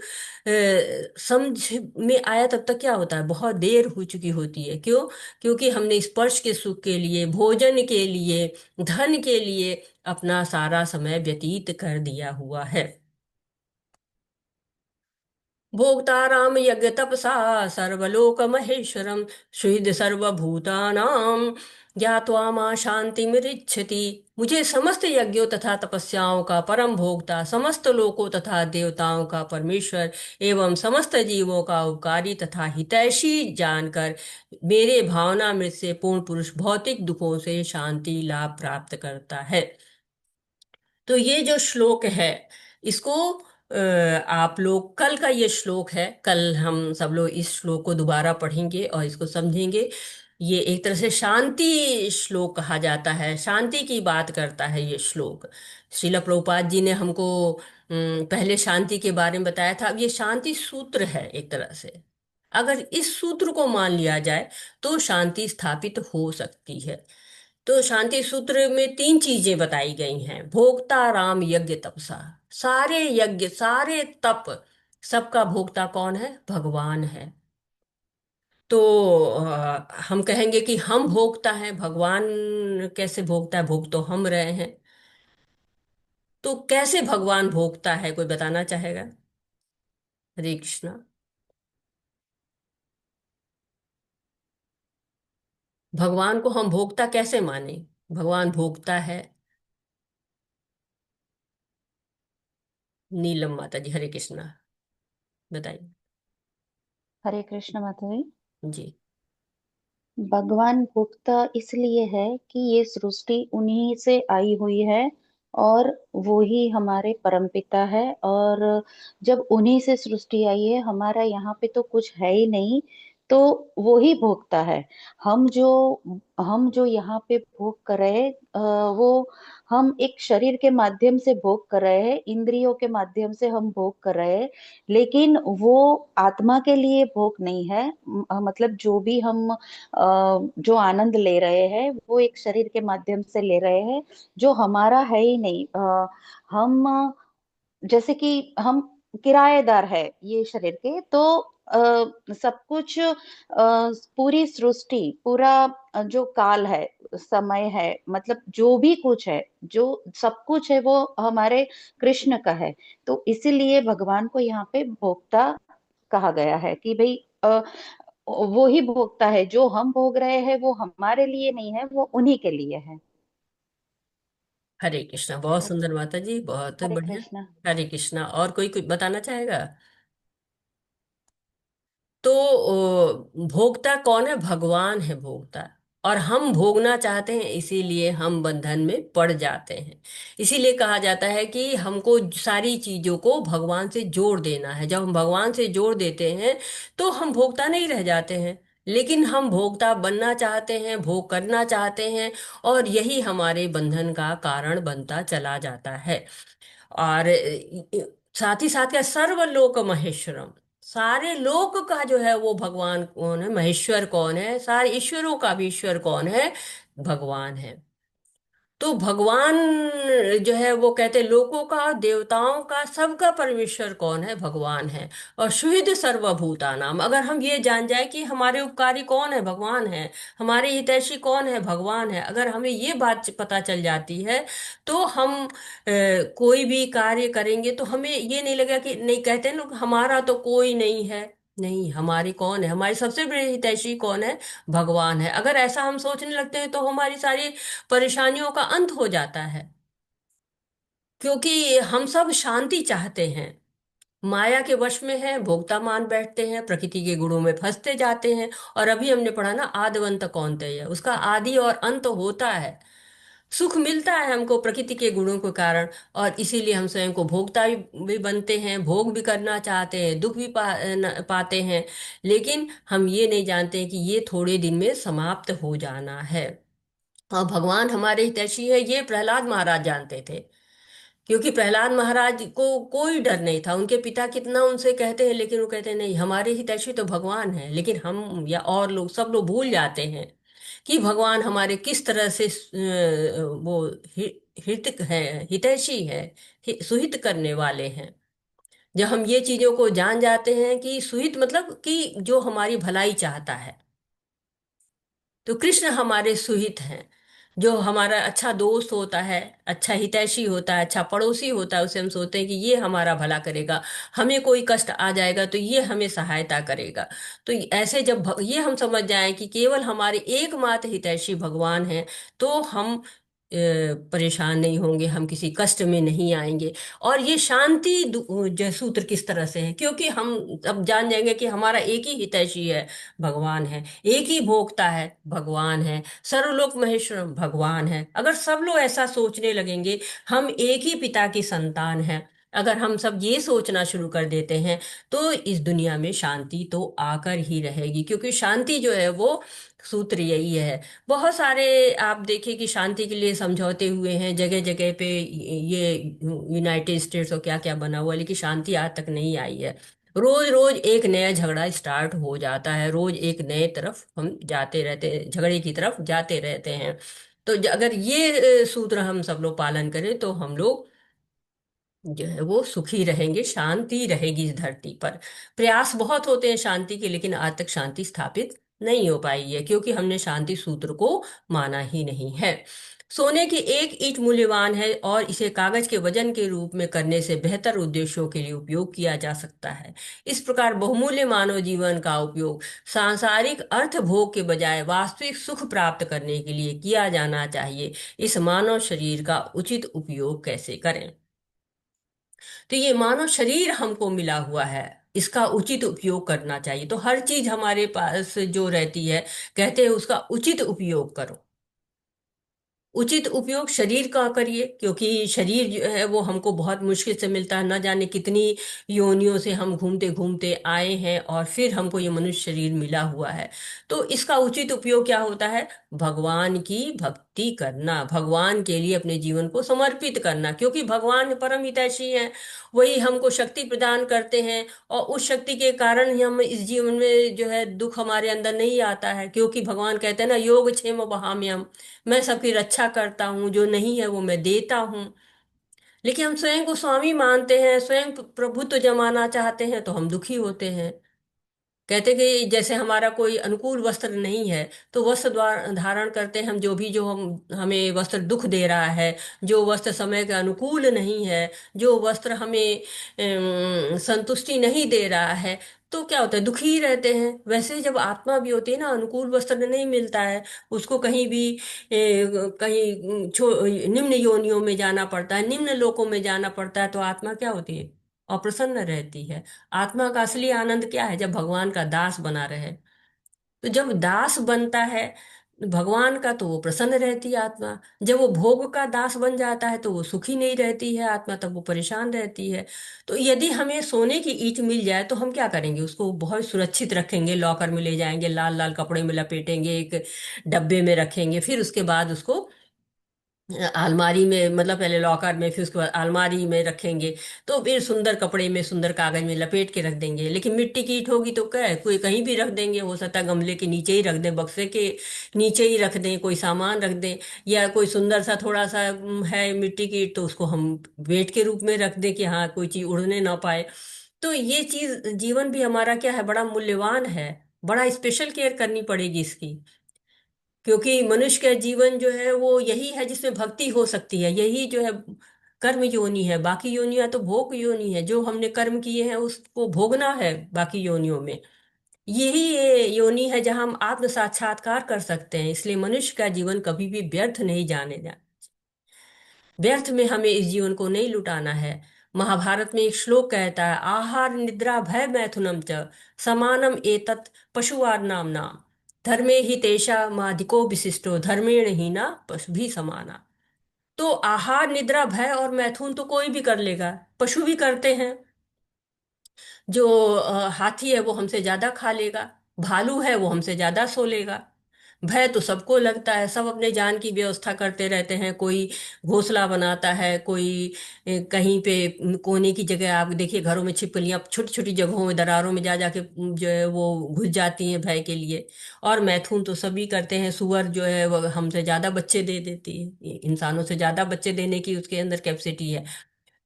Speaker 3: समझ में आया तब तक क्या होता है, बहुत देर हो चुकी होती है। क्यों? क्योंकि हमने स्पर्श के सुख के लिए, भोजन के लिए, धन के लिए अपना सारा समय व्यतीत कर दिया हुआ है। भोक्ताराम यज्ञ तपसा सर्वलोक महेश्वरम सुहृद सर्वभूतानाम ज्ञात्वा मां शांतिमिच्छति। मुझे समस्त यज्ञों तथा तपस्याओं का परम भोक्ता, समस्त लोकों तथा देवताओं का परमेश्वर एवं समस्त जीवों का उपकारी तथा हितैषी जानकर मेरे भावनामृत से पूर्ण पुरुष भौतिक दुखों से शांति लाभ प्राप्त करता है। तो ये जो श्लोक है इसको आप लोग, कल का ये श्लोक है, कल हम सब लोग इस श्लोक को दोबारा पढ़ेंगे और इसको समझेंगे। ये एक तरह से शांति श्लोक कहा जाता है, शांति की बात करता है ये श्लोक। श्रील प्रभुपाद जी ने हमको पहले शांति के बारे में बताया था, अब ये शांति सूत्र है एक तरह से। अगर इस सूत्र को मान लिया जाए तो शांति स्थापित हो सकती है। तो शांति सूत्र में तीन चीजें बताई गई हैं। भोक्ता राम यज्ञ तपसा, सारे यज्ञ सारे तप सबका भोक्ता कौन है? भगवान है। तो हम कहेंगे कि हम भोक्ता हैं, भगवान कैसे भोक्ता है? भोग तो हम रहे हैं। तो कैसे भगवान भोक्ता है, कोई बताना चाहेगा? हरे कृष्णा। भगवान को हम भोक्ता कैसे माने? भगवान भोक्ता है। नीलम माता जी, हरे कृष्णा, बताइए।
Speaker 11: हरे कृष्ण माता जी।
Speaker 3: जी।
Speaker 11: भगवान भोक्ता इसलिए है कि ये सृष्टि उन्हीं से आई हुई है और वो ही हमारे परमपिता है। और जब उन्हीं से सृष्टि आई है, हमारा यहाँ पे तो कुछ है ही नहीं, तो वो ही भोगता है। हम जो हम जो यहाँ पे भोग कर रहे हैं, वो हम एक शरीर के माध्यम से भोग कर रहे हैं, इंद्रियों के माध्यम से हम भोग कर रहे हैं, लेकिन वो आत्मा के लिए भोग नहीं है। मतलब जो भी हम जो आनंद ले रहे हैं वो एक शरीर के माध्यम से ले रहे हैं, जो हमारा है ही नहीं। हम जैसे कि हम किराएदार है ये शरीर के, तो सब कुछ, पूरी सृष्टि, पूरा जो काल है, समय है, मतलब जो भी कुछ है, जो सब कुछ है, वो हमारे कृष्ण का है। तो इसीलिए भगवान को यहाँ पे भोक्ता कहा गया है कि भाई वो ही भोगता है। जो हम भोग रहे हैं वो हमारे लिए नहीं है, वो उन्हीं के लिए है।
Speaker 3: हरे कृष्णा, बहुत सुंदर माता जी, बहुत
Speaker 11: हरे
Speaker 3: बढ़िया।
Speaker 11: कृष्णा।
Speaker 3: हरे कृष्णा। और कोई कुछ बताना चाहेगा? तो भोक्ता कौन है? भगवान है भोक्ता। और हम भोगना चाहते हैं, इसीलिए हम बंधन में पड़ जाते हैं। इसीलिए कहा जाता है कि हमको सारी चीजों को भगवान से जोड़ देना है। जब हम भगवान से जोड़ देते हैं तो हम भोक्ता नहीं रह जाते हैं। लेकिन हम भोक्ता बनना चाहते हैं, भोग करना चाहते हैं, और यही हमारे बंधन का कारण बनता चला जाता है। और साथ ही साथ क्या, सर्वलोक महेश्वरम, सारे लोक का जो है वो भगवान कौन है? महेश्वर कौन है? सारे ईश्वरों का भी ईश्वर कौन है? भगवान है। तो भगवान जो है वो कहते हैं लोकों का, देवताओं का, सबका परमेश्वर कौन है? भगवान है। और सुहृद सर्वभूतानाम, अगर हम ये जान जाए कि हमारे उपकारी कौन है? भगवान है। हमारे हितैषी कौन है? भगवान है। अगर हमें ये बात पता चल जाती है तो हम कोई भी कार्य करेंगे तो हमें ये नहीं लगेगा कि, नहीं कहते हैं लोग हमारा तो कोई नहीं है। नहीं, हमारी कौन है? हमारी सबसे बड़ी हितैषी कौन है? भगवान है। अगर ऐसा हम सोचने लगते हैं तो हमारी सारी परेशानियों का अंत हो जाता है। क्योंकि हम सब शांति चाहते हैं, माया के वश में हैं, भोक्ता मान बैठते हैं, प्रकृति के गुणों में फंसते जाते हैं। और अभी हमने पढ़ा ना, आद्यवंत कौन्तेय, उसका आदि और अंत होता है। सुख मिलता है हमको प्रकृति के गुणों के कारण, और इसीलिए हम स्वयं को भोक्ता भी बनते हैं, भोग भी करना चाहते हैं, दुख भी पाते हैं। लेकिन हम ये नहीं जानते हैं कि ये थोड़े दिन में समाप्त हो जाना है। और भगवान हमारे हितैषी है, ये प्रहलाद महाराज जानते थे। क्योंकि प्रहलाद महाराज को कोई डर नहीं था। उनके पिता कितना उनसे कहते हैं, लेकिन वो कहते हैं नहीं, हमारे हितैषी तो भगवान है। लेकिन हम या और लोग, सब लोग भूल जाते हैं कि भगवान हमारे किस तरह से वो हित है, हितैषी है, सुहित करने वाले हैं। जब हम ये चीजों को जान जाते हैं कि सुहित मतलब कि जो हमारी भलाई चाहता है, तो कृष्ण हमारे सुहित हैं। जो हमारा अच्छा दोस्त होता है, अच्छा हितैषी होता है, अच्छा पड़ोसी होता है, उसे हम सोचते हैं कि ये हमारा भला करेगा। हमें कोई कष्ट आ जाएगा तो ये हमें सहायता करेगा। तो ऐसे जब ये हम समझ जाएं कि केवल हमारे एकमात्र हितैषी भगवान हैं, तो हम परेशान नहीं होंगे, हम किसी कष्ट में नहीं आएंगे। और ये शांति जो सूत्र किस तरह से है, क्योंकि हम अब जान जाएंगे कि हमारा एक ही हितैषी है, भगवान है। एक ही भोक्ता है, भगवान है। सर्वलोक महेश्वरम, भगवान है। अगर सब लोग ऐसा सोचने लगेंगे, हम एक ही पिता की संतान हैं, अगर हम सब ये सोचना शुरू कर देते हैं, तो इस दुनिया में शांति तो आकर ही रहेगी। क्योंकि शांति जो है वो सूत्र यही है। बहुत सारे आप देखिए कि शांति के लिए समझौते हुए हैं जगह जगह पे, ये यूनाइटेड स्टेट्स और क्या क्या बना हुआ है, लेकिन शांति आज तक नहीं आई है। रोज रोज एक नया झगड़ा स्टार्ट हो जाता है, रोज एक नए तरफ हम जाते रहते हैं, झगड़े की तरफ जाते रहते हैं। तो अगर ये सूत्र हम सब लोग पालन करें तो हम लोग जो है वो सुखी रहेंगे, शांति रहेगी इस धरती पर। प्रयास बहुत होते हैं शांति के, लेकिन आज तक शांति स्थापित नहीं हो पाई है, क्योंकि हमने शांति सूत्र को माना ही नहीं है। सोने की एक ईंट मूल्यवान है, और इसे कागज के वजन के रूप में करने से बेहतर उद्देश्यों के लिए उपयोग किया जा सकता है। इस प्रकार बहुमूल्य मानव जीवन का उपयोग सांसारिक अर्थ भोग के बजाय वास्तविक सुख प्राप्त करने के लिए किया जाना चाहिए। इस मानव शरीर का उचित उपयोग कैसे करें? तो ये मानव शरीर हमको मिला हुआ है, इसका उचित उपयोग करना चाहिए। तो हर चीज हमारे पास जो रहती है, कहते हैं उसका उचित उपयोग करो। उचित उपयोग शरीर का करिए, क्योंकि शरीर जो है वो हमको बहुत मुश्किल से मिलता है। न जाने कितनी योनियों से हम घूमते घूमते आए हैं, और फिर हमको ये मनुष्य शरीर मिला हुआ है। तो इसका उचित उपयोग क्या होता है? भगवान की भक्ति करना, भगवान के लिए अपने जीवन को समर्पित करना। क्योंकि भगवान परम हितैषी हैं, वही हमको शक्ति प्रदान करते हैं, और उस शक्ति के कारण ही हम इस जीवन में जो है दुख हमारे अंदर नहीं आता है। क्योंकि भगवान कहते हैं ना, योग क्षेम वहाम्यहम्, मैं सबकी रक्षा करता हूँ, जो नहीं है वो मैं देता हूँ। लेकिन हम स्वयं को स्वामी मानते हैं, स्वयं प्रभुत्व जमाना चाहते हैं, तो हम दुखी होते हैं। कहते कि जैसे हमारा कोई अनुकूल वस्त्र नहीं है, तो वस्त्र धारण करते हैं हम, जो हम हमें वस्त्र दुख दे रहा है, जो वस्त्र समय के अनुकूल नहीं है, जो वस्त्र हमें संतुष्टि नहीं दे रहा है, तो क्या होता है, दुखी ही रहते हैं। वैसे ही जब आत्मा भी होती है ना, अनुकूल वस्त्र नहीं मिलता है, उसको कहीं भी कहीं निम्न योनियों में जाना पड़ता है, निम्न लोकों में जाना पड़ता है, तो आत्मा क्या होती है, अप्रसन्न रहती है। आत्मा का असली आनंद क्या है, जब भगवान का दास बना रहे। तो जब दास बनता है भगवान का, तो वो प्रसन्न रहती है आत्मा। जब वो भोग का दास बन जाता है, तो वो सुखी नहीं रहती है आत्मा, तब वो परेशान रहती है। तो यदि हमें सोने की ईंट मिल जाए, तो हम क्या करेंगे, उसको बहुत सुरक्षित रखेंगे, लॉकर में ले जाएंगे, लाल लाल कपड़े में लपेटेंगे, एक डब्बे में रखेंगे, फिर उसके बाद उसको अलमारी में, मतलब पहले लॉकर में, फिर उसके बाद अलमारी में रखेंगे। तो फिर सुंदर कपड़े में, सुंदर कागज में लपेट के रख देंगे। लेकिन मिट्टी की ईंट होगी तो क्या है, कोई कहीं भी रख देंगे, हो सकता है गमले के नीचे ही रख दें, बक्से के नीचे ही रख दें, कोई सामान रख दें, या कोई सुंदर सा थोड़ा सा है मिट्टी की ईंट, तो उसको हम वेट के रूप में रख दें कि हाँ कोई चीज उड़ने ना पाए। तो ये चीज, जीवन भी हमारा क्या है, बड़ा मूल्यवान है, बड़ा स्पेशल केयर करनी पड़ेगी इसकी। क्योंकि मनुष्य का जीवन जो है वो यही है जिसमें भक्ति हो सकती है, यही जो है कर्म योनि है। बाकी योनियां तो भोग योनि है, जो हमने कर्म किए हैं उसको भोगना है बाकी योनियों में। यही ये योनि है जहां हम आत्म साक्षात्कार कर सकते हैं। इसलिए मनुष्य का जीवन कभी भी व्यर्थ नहीं जाने जा, व्यर्थ में हमें इस जीवन को नहीं लुटाना है। महाभारत में एक श्लोक कहता है, आहार निद्रा भय मैथुनम च समानम एतत् पशुआर नाम नाम धर्मे ही तेषा माधिको विशिष्टो धर्मेण ही ना पशु भी समाना। तो आहार निद्रा भय और मैथुन तो कोई भी कर लेगा, पशु भी करते हैं। जो हाथी है वो हमसे ज्यादा खा लेगा, भालू है वो हमसे ज्यादा सो लेगा। भय तो सबको लगता है, सब अपने जान की व्यवस्था करते रहते हैं। कोई घोंसला बनाता है, कोई कहीं पे कोने की जगह, आप देखिए घरों में छिपकलियां छोटी छोटी जगहों में, दरारों में जा जाके जो है वो घुस जाती हैं भय के लिए। और मैथुन तो सभी करते हैं, सुअर जो है वो हमसे ज्यादा बच्चे दे देती है, इंसानों से ज्यादा बच्चे देने की उसके अंदर कैपेसिटी है।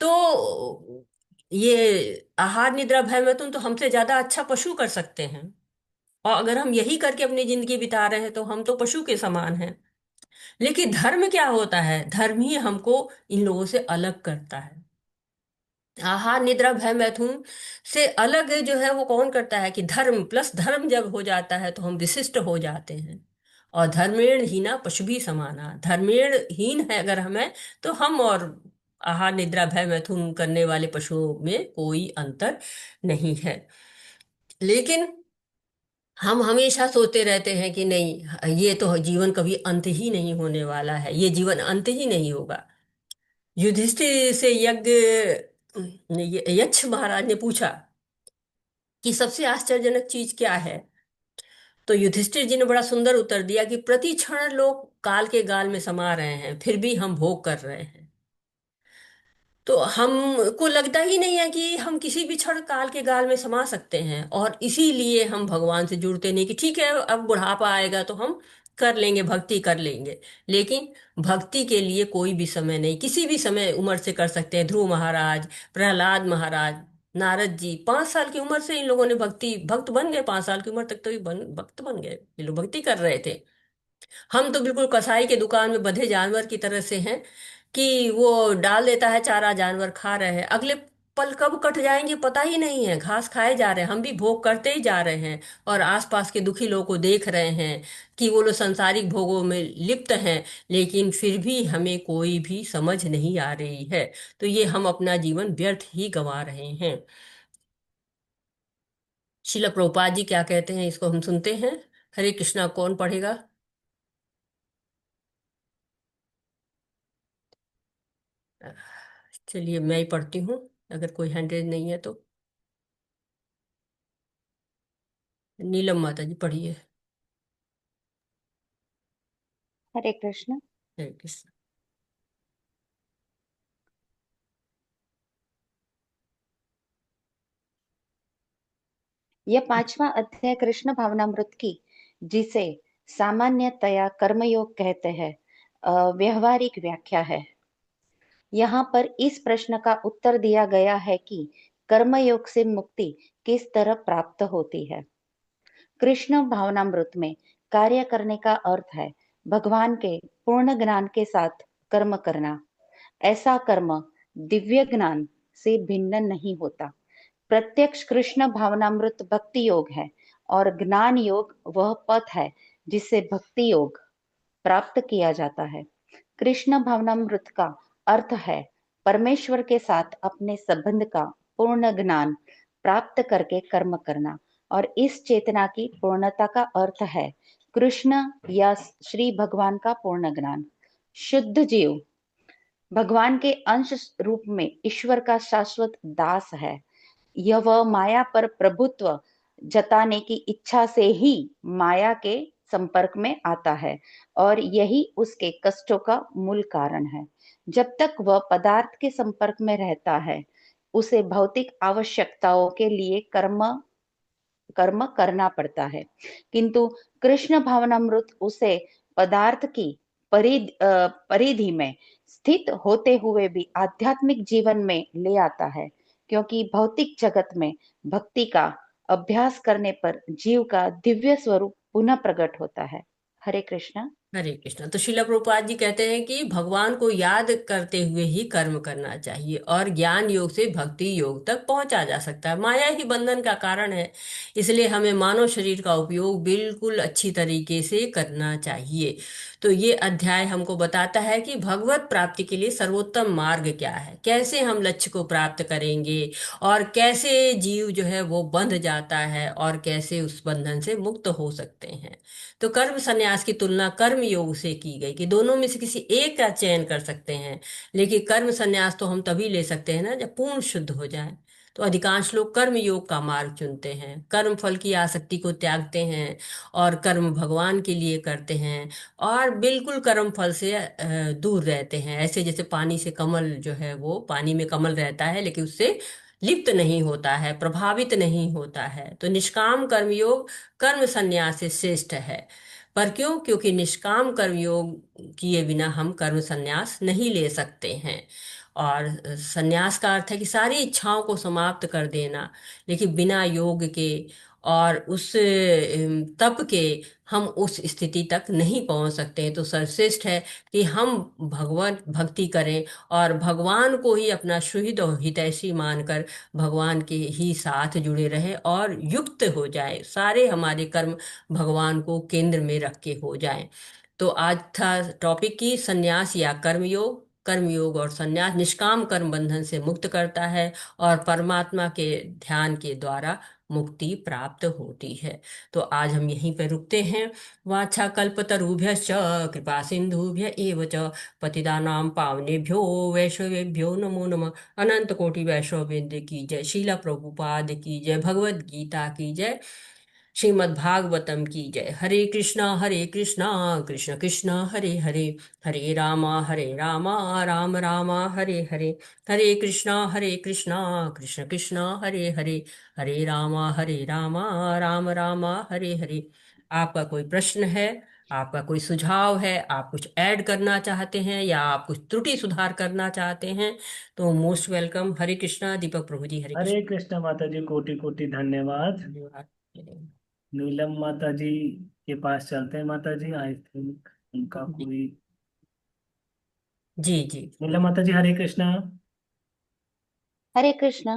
Speaker 3: तो ये आहार निद्रा भय मैथुन तो हमसे ज्यादा अच्छा पशु कर सकते हैं। और अगर हम यही करके अपनी जिंदगी बिता रहे हैं, तो हम तो पशु के समान हैं। लेकिन धर्म क्या होता है, धर्म ही हमको इन लोगों से अलग करता है। आहार निद्रा भय मैथुन से अलग जो है वो कौन करता है, कि धर्म प्लस धर्म जब हो जाता है, तो हम विशिष्ट हो जाते हैं। और धर्मेण हीना पशु भी समाना, धर्मेण हीन है अगर हमें, तो हम और आहार निद्रा भय मैथुन करने वाले पशुओं में कोई अंतर नहीं है। लेकिन हम हमेशा सोचते रहते हैं कि नहीं, ये तो जीवन कभी अंत ही नहीं होने वाला है, ये जीवन अंत ही नहीं होगा। युधिष्ठिर से यक्ष महाराज ने पूछा कि सबसे आश्चर्यजनक चीज क्या है। तो युधिष्ठिर जी ने बड़ा सुंदर उत्तर दिया कि प्रति क्षण लोग काल के गाल में समा रहे हैं, फिर भी हम भोग कर रहे हैं। तो हमको लगता ही नहीं है कि हम किसी भी क्षण काल के गाल में समा सकते हैं, और इसीलिए हम भगवान से जुड़ते नहीं, कि ठीक है अब बुढ़ापा आएगा तो हम कर लेंगे, भक्ति कर लेंगे। लेकिन भक्ति के लिए कोई भी समय नहीं, किसी भी समय उम्र से कर सकते हैं। ध्रुव महाराज, प्रहलाद महाराज, नारद जी 5 साल की उम्र से इन लोगों ने भक्त बन गए। 5 साल की उम्र तक तो ये भक्त बन गए, ये लोग भक्ति कर रहे थे। हम तो बिल्कुल कसाई के दुकान में बंधे जानवर की तरह से हैं, कि वो डाल देता है चारा, जानवर खा रहे हैं, अगले पल कब कट जाएंगे पता ही नहीं है, घास खाए जा रहे हैं, हम भी भोग करते ही जा रहे हैं। और आसपास के दुखी लोगों को देख रहे हैं कि वो लोग सांसारिक भोगों में लिप्त हैं, लेकिन फिर भी हमें कोई भी समझ नहीं आ रही है। तो ये हम अपना जीवन व्यर्थ ही गंवा रहे हैं। शिला प्रभुपाद जी क्या कहते हैं, इसको हम सुनते हैं। हरे कृष्णा, कौन पढ़ेगा? चलिए मैं ही पढ़ती हूँ, अगर कोई हैंड रेज नहीं है तो। नीलम माता जी पढ़िए।
Speaker 11: हरे कृष्ण।
Speaker 3: हरे कृष्ण।
Speaker 11: यह 5वां अध्याय कृष्ण भावनामृत की, जिसे सामान्यतया कर्मयोग कहते हैं, व्यवहारिक व्याख्या है। यहाँ पर इस प्रश्न का उत्तर दिया गया है कि कर्मयोग से मुक्ति किस तरह प्राप्त होती है। कृष्ण भावनामृत में कार्य करने का अर्थ है भगवान के पूर्ण ज्ञान के साथ कर्म करना। ऐसा कर्म दिव्य ज्ञान से भिन्न नहीं होता। प्रत्यक्ष कृष्ण भावनामृत भक्ति योग है और ज्ञान योग वह पथ है जिससे भक्ति योग प्राप्त किया जाता है। कृष्ण भावनामृत का अर्थ है परमेश्वर के साथ अपने संबंध का पूर्ण ज्ञान प्राप्त करके कर्म करना, और इस चेतना की पूर्णता का अर्थ है कृष्ण या श्री भगवान का पूर्ण ज्ञान। शुद्ध जीव भगवान के अंश रूप में ईश्वर का शाश्वत दास है। यह वह माया पर प्रभुत्व जताने की इच्छा से ही माया के संपर्क में आता है और यही उसके कष्टों का मूल कारण है। जब तक वह पदार्थ के संपर्क में रहता है उसे भौतिक आवश्यकताओं के लिए कर्म करना पड़ता है, किंतु कृष्ण भावनामृत उसे पदार्थ की परिधि में स्थित होते हुए भी आध्यात्मिक जीवन में ले आता है, क्योंकि भौतिक जगत में भक्ति का अभ्यास करने पर जीव का दिव्य स्वरूप पुनः प्रकट होता है। हरे कृष्णा।
Speaker 3: हरे कृष्णा। तो श्रीला प्रभुपाद जी कहते हैं कि भगवान को याद करते हुए ही कर्म करना चाहिए और ज्ञान योग से भक्ति योग तक पहुंचा जा सकता है। माया ही बंधन का कारण है, इसलिए हमें मानव शरीर का उपयोग बिल्कुल अच्छी तरीके से करना चाहिए। तो ये अध्याय हमको बताता है कि भगवत प्राप्ति के लिए सर्वोत्तम मार्ग क्या है, कैसे हम लक्ष्य को प्राप्त करेंगे और कैसे जीव जो है वो बंध जाता है और कैसे उस बंधन से मुक्त हो सकते हैं। तो कर्म संन्यास की तुलना कर्म योग से की गई कि दोनों में से किसी एक का चयन कर सकते हैं, लेकिन कर्म संन्यास तो हम तभी ले सकते हैं ना जब पूर्ण शुद्ध हो जाए। तो अधिकांश लोग कर्म योग का मार्ग चुनते हैं, कर्म फल की आसक्ति को त्यागते हैं और कर्म भगवान के लिए करते हैं और बिल्कुल कर्म फल से दूर रहते हैं। ऐसे जैसे पानी से कमल जो है वो पानी में कमल रहता है लेकिन उससे लिप्त नहीं होता है, प्रभावित नहीं होता है। तो निष्काम कर्मयोग कर्म संन्यास से श्रेष्ठ है। पर क्यों? क्योंकि निष्काम कर्मयोग किए बिना हम कर्म संन्यास नहीं ले सकते हैं। और संन्यास का अर्थ है कि सारी इच्छाओं को समाप्त कर देना, लेकिन बिना योग के और उस तप के हम उस स्थिति तक नहीं पहुंच सकते हैं। तो सर्वश्रेष्ठ है कि हम भगवान भक्ति करें और भगवान को ही अपना सुहृद और हितैषी मानकर भगवान के ही साथ जुड़े रहे और युक्त हो जाए, सारे हमारे कर्म भगवान को केंद्र में रख के हो जाएं। तो आज था टॉपिक की संन्यास या कर्मयोग। कर्मयोग और संन्यास निष्काम कर्म बंधन से मुक्त करता है और परमात्मा के ध्यान के द्वारा मुक्ति प्राप्त होती है। तो आज हम यहीं पर रुकते हैं। वाछाकल्पतरुभ्यश्च कृपा सिंधुभ्य एव च पतितानां पावनेभ्यो वैष्णवेभ्यो नमो नमः। अनंत कोटि वैष्णव वृंद की जय। शीला प्रभुपाद की जय। भगवद गीता की जय। श्रीमद् भागवतम की जय। हरे कृष्णा कृष्ण कृष्ण हरे हरे, हरे रामा राम राम हरे हरे, हरे कृष्णा कृष्ण कृष्ण हरे हरे, हरे रामा राम राम हरे हरे। आपका कोई प्रश्न है, आपका कोई सुझाव है, आप कुछ ऐड करना चाहते हैं या आप कुछ त्रुटि सुधार करना चाहते हैं तो मोस्ट वेलकम। हरे कृष्णा। दीपक प्रभु जी हरे
Speaker 2: हरे कृष्णा माता जी, कोटि कोटि धन्यवाद।
Speaker 3: धन्यवाद।
Speaker 2: नीलम माता जी के पास चलते हैं। माता जी आई थिंक उनका कोई।
Speaker 3: जी जी
Speaker 2: नीलम माता जी हरे कृष्णा।
Speaker 11: हरे कृष्णा।